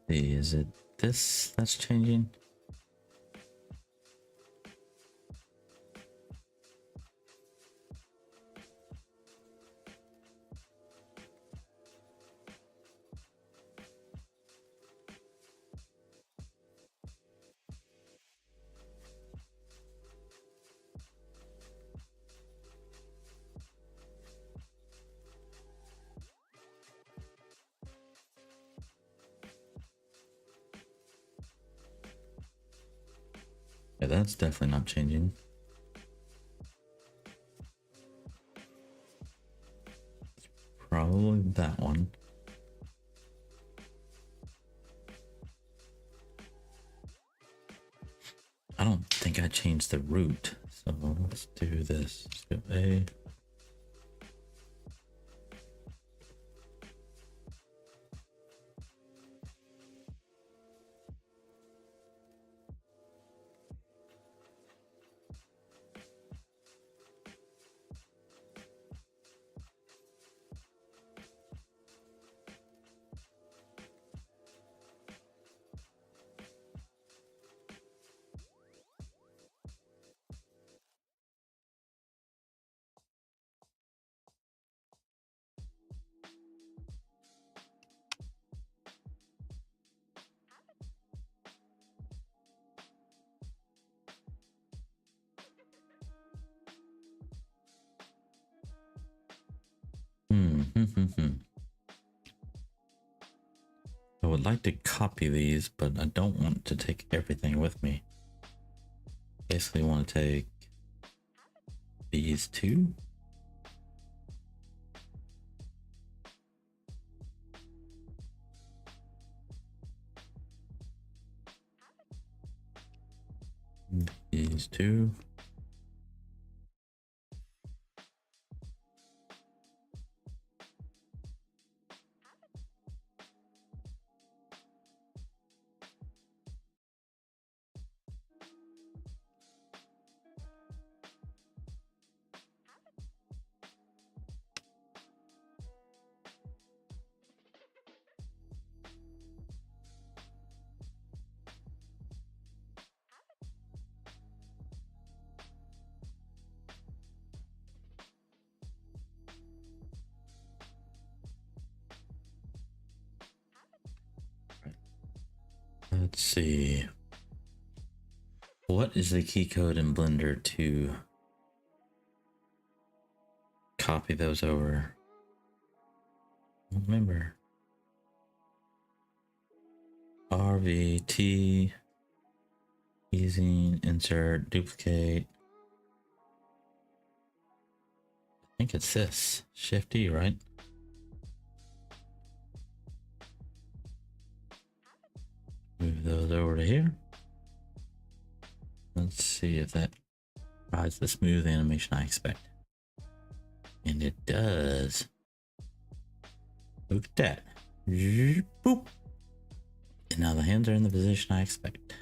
Is it this that's changing? Yeah, that's definitely not changing. Probably that one. I don't think I changed the route. So let's do this. Let's go A. I would like to copy these, but I don't want to take everything with me. Basically want to take these two. These two. Let's see. What is the key code in Blender to copy those over? I don't remember. RVT, easing, insert, duplicate. I think it's this. Shift E, right? Move those over to here. Let's see if that provides the smooth animation I expect. And it does. Look at that. Boop. And now the hands are in the position I expect.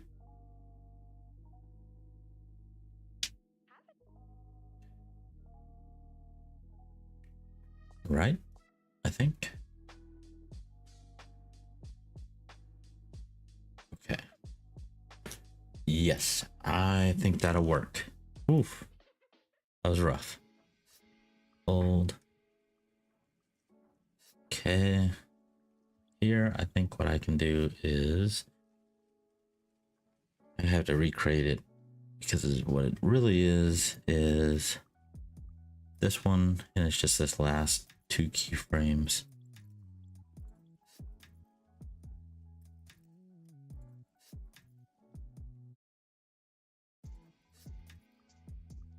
Right? I think. Okay. Yes, I think that'll work. Oof. That was rough. Hold. Okay. Here, I think what I can do is I have to recreate it because what it really is this one, and it's just this last two keyframes.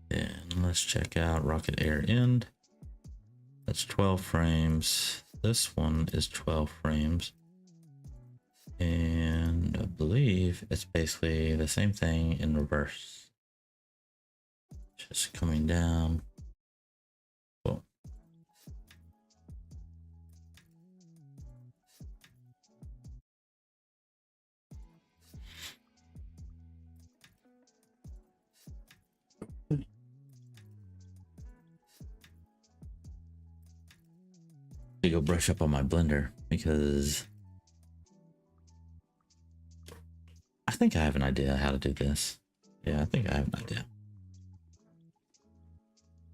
And let's check out Rocket Air End. That's 12 frames. This one is 12 frames. And I believe it's basically the same thing in reverse. Just coming down. Cool. To go brush up on my Blender because I think I have an idea how to do this. Yeah, I think I have an idea.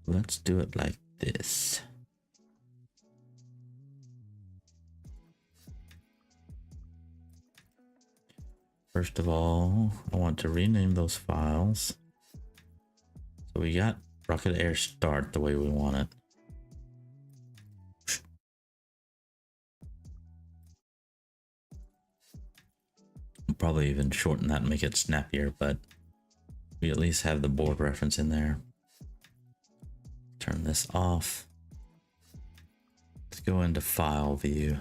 Let's do it like this. First of all, I want to rename those files. So we got Rocket Air Start the way we want it. I'll probably even shorten that and make it snappier, but we at least have the board reference in there. Turn this off. Let's go into File View.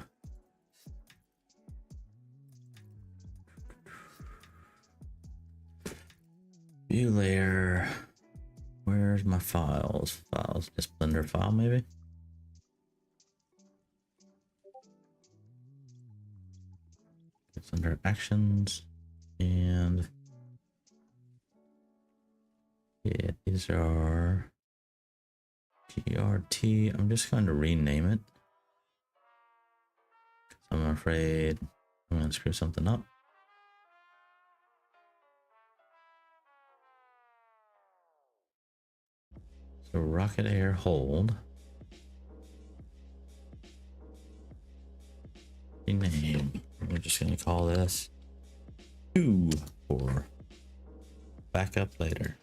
View layer. Where's my files? Files, just Blender file maybe? It's under Actions. And yeah, these are GRT. I'm just going to rename it. I'm afraid I'm going to screw something up. So Rocket Air Hold. Rename. We're just going to call this 2 for backup later.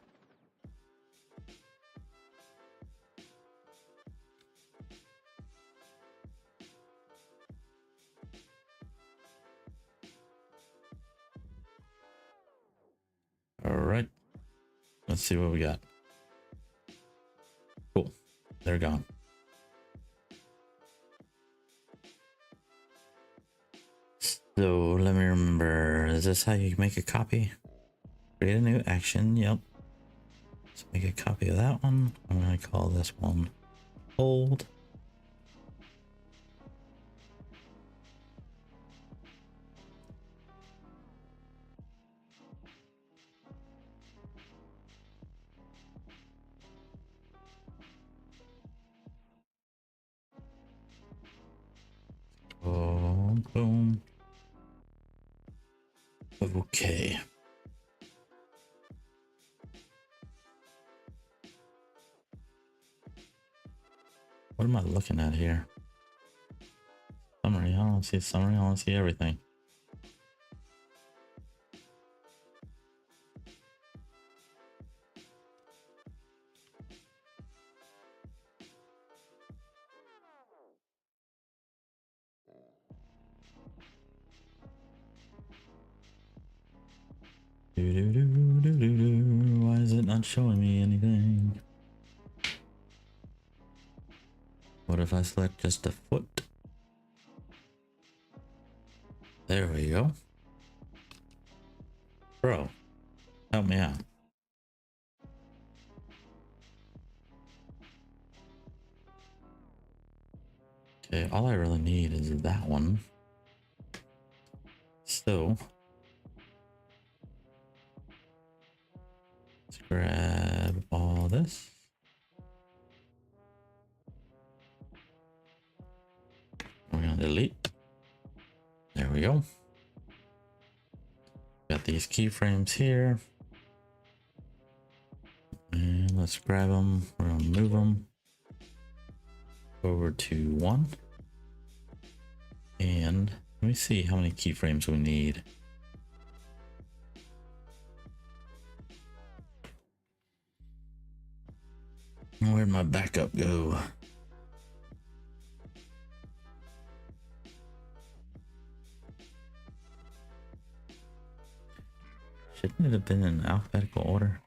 All right, let's see what we got. Cool, they're gone. So let me remember, is this how you make a copy? Create a new action, yep. Let's make a copy of that one. I'm gonna call this one hold. Boom, boom. Okay. What am I looking at here? Summary, I don't see summary, I want to see everything. Why is it not showing me anything? What if I select just a foot? There we go. Bro, help me out. Okay, all I really need is that one. So let's grab all this. We're gonna delete. There we go. Got these keyframes here. And let's grab them. We're gonna move them over to 1. And let me see how many keyframes we need. Where'd my backup go? Shouldn't it have been in alphabetical order?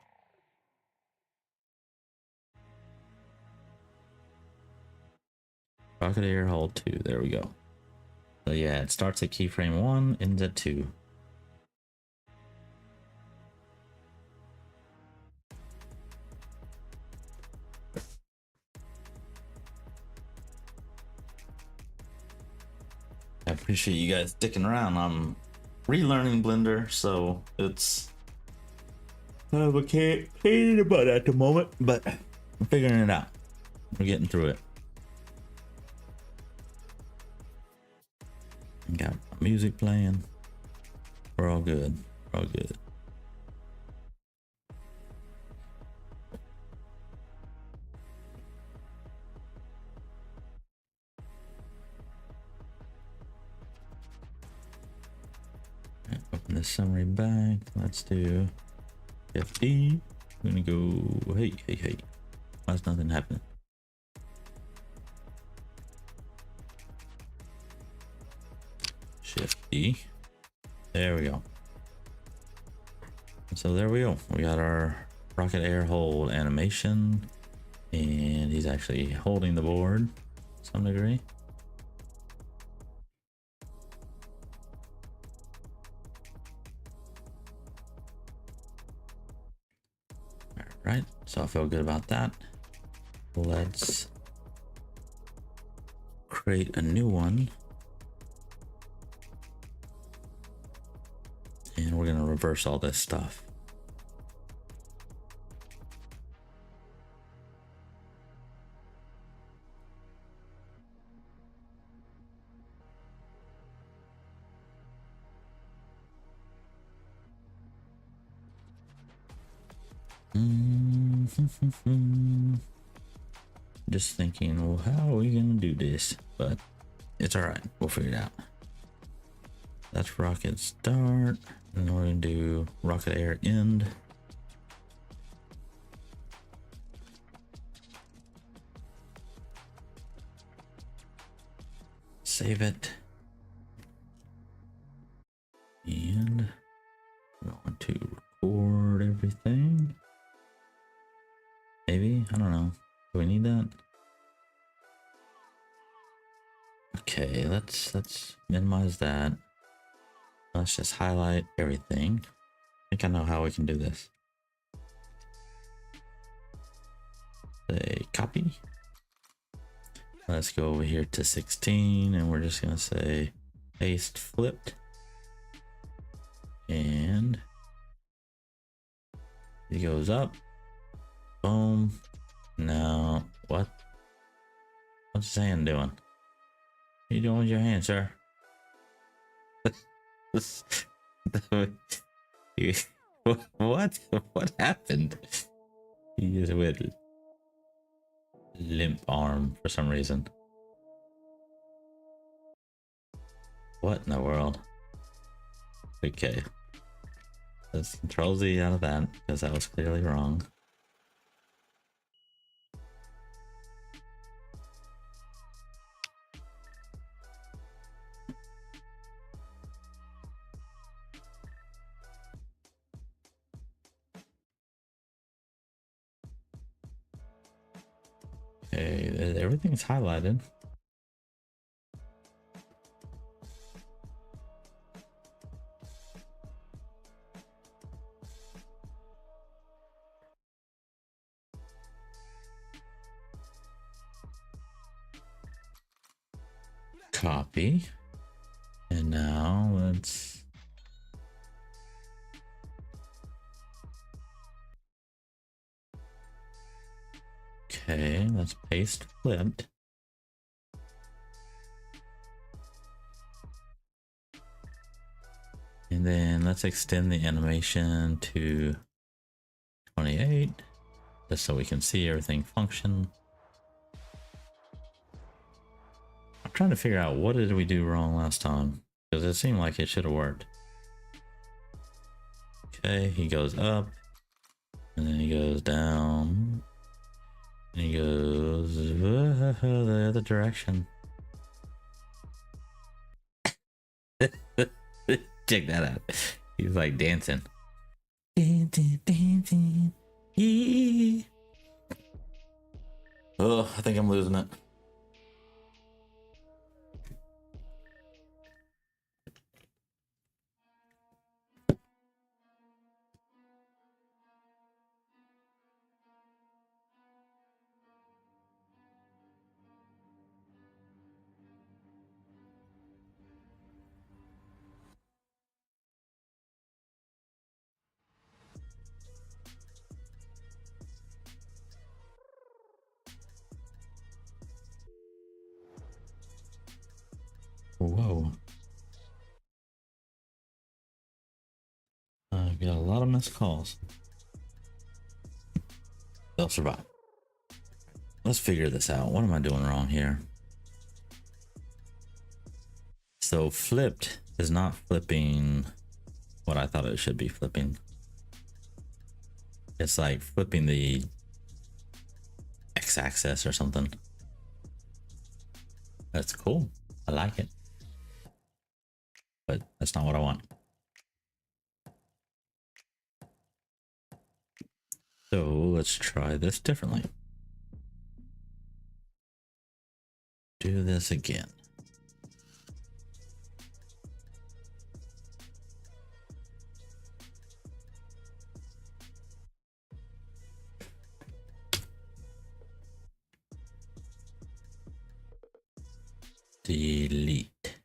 Rocket air hold 2. There we go. So yeah, it starts at keyframe 1, ends at 2. I appreciate you guys sticking around. I'm relearning Blender, so it's kind of a pain in the butt at the moment, but I'm figuring it out. We're getting through it. Got music playing. We're all good. We're all good. Open the summary back. Let's do FD. I'm gonna go. Hey. Why's nothing happening? Shift D. There we go. So there we go. We got our rocket air hold animation, and he's actually holding the board to some degree. All right, so I feel good about that. Let's create a new one. And we're gonna reverse all this stuff. Just thinking, well, how are we gonna do this? But it's all right. We'll figure it out. That's rocket start. And we're gonna do rocket air end. Save it. And we're going to record Okay, let's minimize that. Let's just highlight everything. I think I know how we can do this. Say copy. Let's go over here to 16 and we're just gonna say paste flipped. And it goes up. Boom. Now what's his hand doing? What are you doing with your hand, sir? What happened? He just went limp arm for some reason. What in the world? Okay. Let's control Z out of that because that was clearly wrong. Okay, everything's highlighted. Copy. And now let's okay, let's paste flipped. And then let's extend the animation to 28 just so we can see everything function. I'm trying to figure out what did we do wrong last time because it seemed like it should have worked. Okay, he goes up and then he goes down and he goes the other direction. Check that out. He's like dancing. Dancing, dancing. Yeah. Oh, I think I'm losing it. Whoa. I've got a lot of missed calls. They'll survive. Let's figure this out. What am I doing wrong here? So flipped is not flipping what I thought it should be flipping. It's like flipping the x-axis or something. That's cool. I like it. But that's not what I want. So let's try this differently. Do this again. Delete.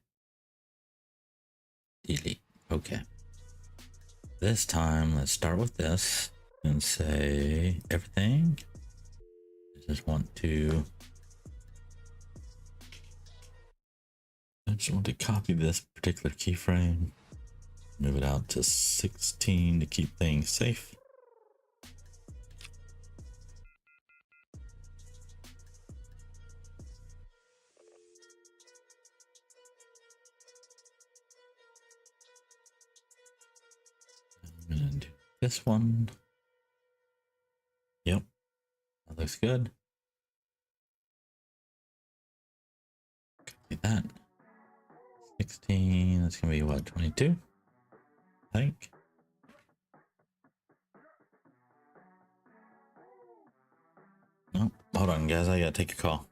Delete. Okay. This time, let's start with this and say everything. I just want to copy this particular keyframe, move it out to 16 to keep things safe. I'm gonna do this one. Yep, that looks good. Copy that. 16, that's gonna be what, 22? I think. No, hold on guys, I gotta take a call.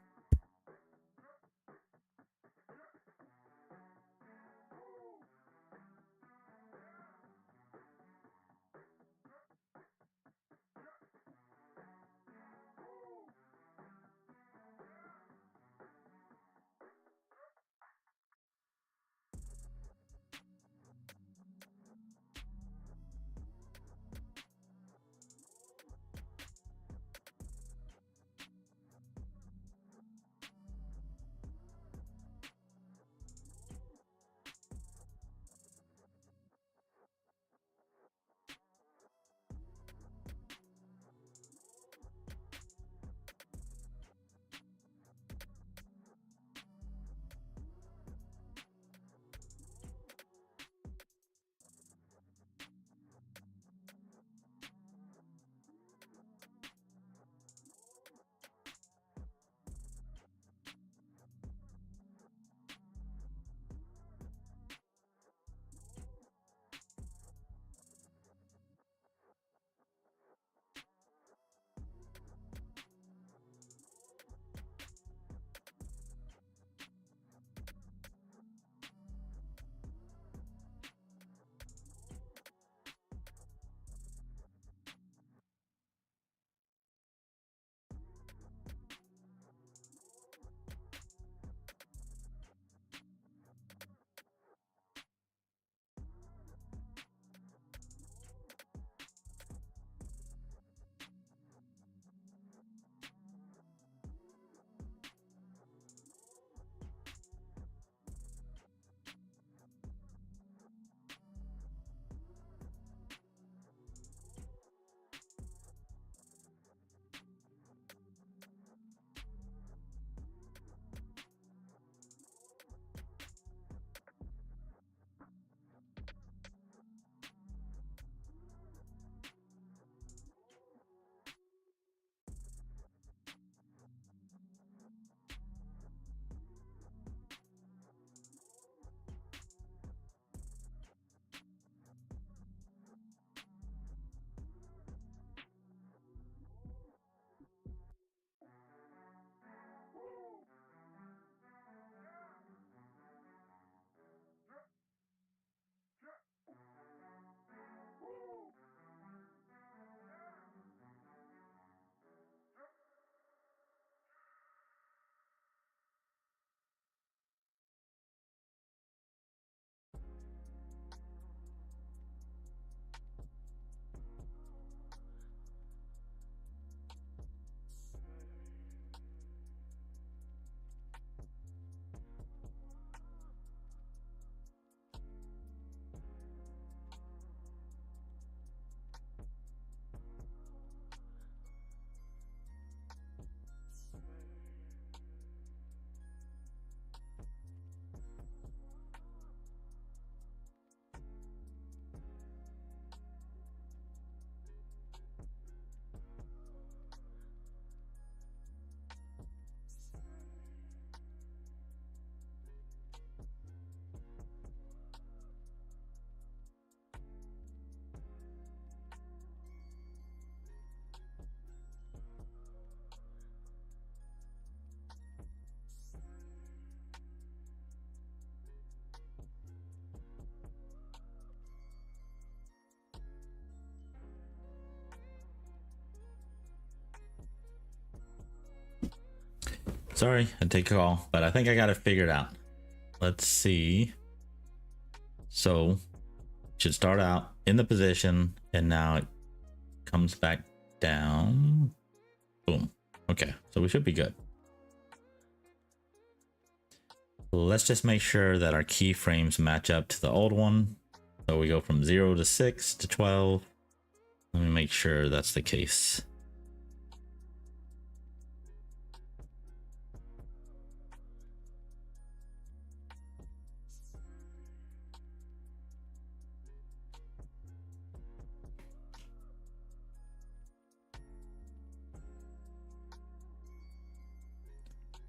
Sorry, I take a call, but I think I got it figured out. Let's see. So, should start out in the position, and now it comes back down. Boom. Okay, so we should be good. Let's just make sure that our keyframes match up to the old one. So we go from 0 to 6 to 12. Let me make sure that's the case.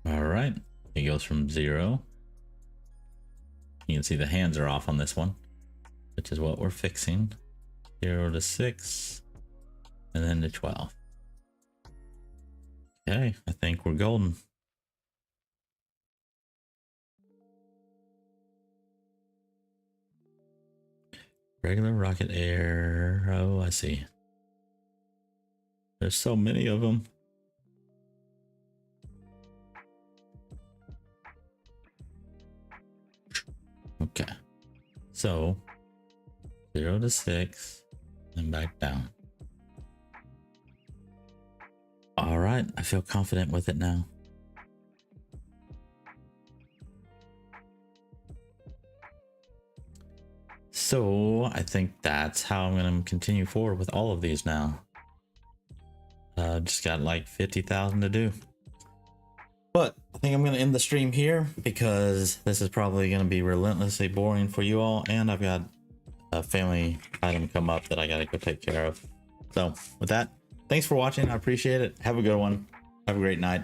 All right, it goes from 0. You can see the hands are off on this one, which is what we're fixing. 0 to 6, and then to 12. Okay, I think we're golden. Regular rocket air. Oh, I see. There's so many of them. Okay, so 0 to 6 and back down. All right, I feel confident with it now. So I think that's how I'm going to continue forward with all of these now. Just got like 50,000 to do. But I think I'm going to end the stream here because this is probably going to be relentlessly boring for you all. And I've got a family item come up that I got to go take care of. So with that, thanks for watching. I appreciate it. Have a good one. Have a great night.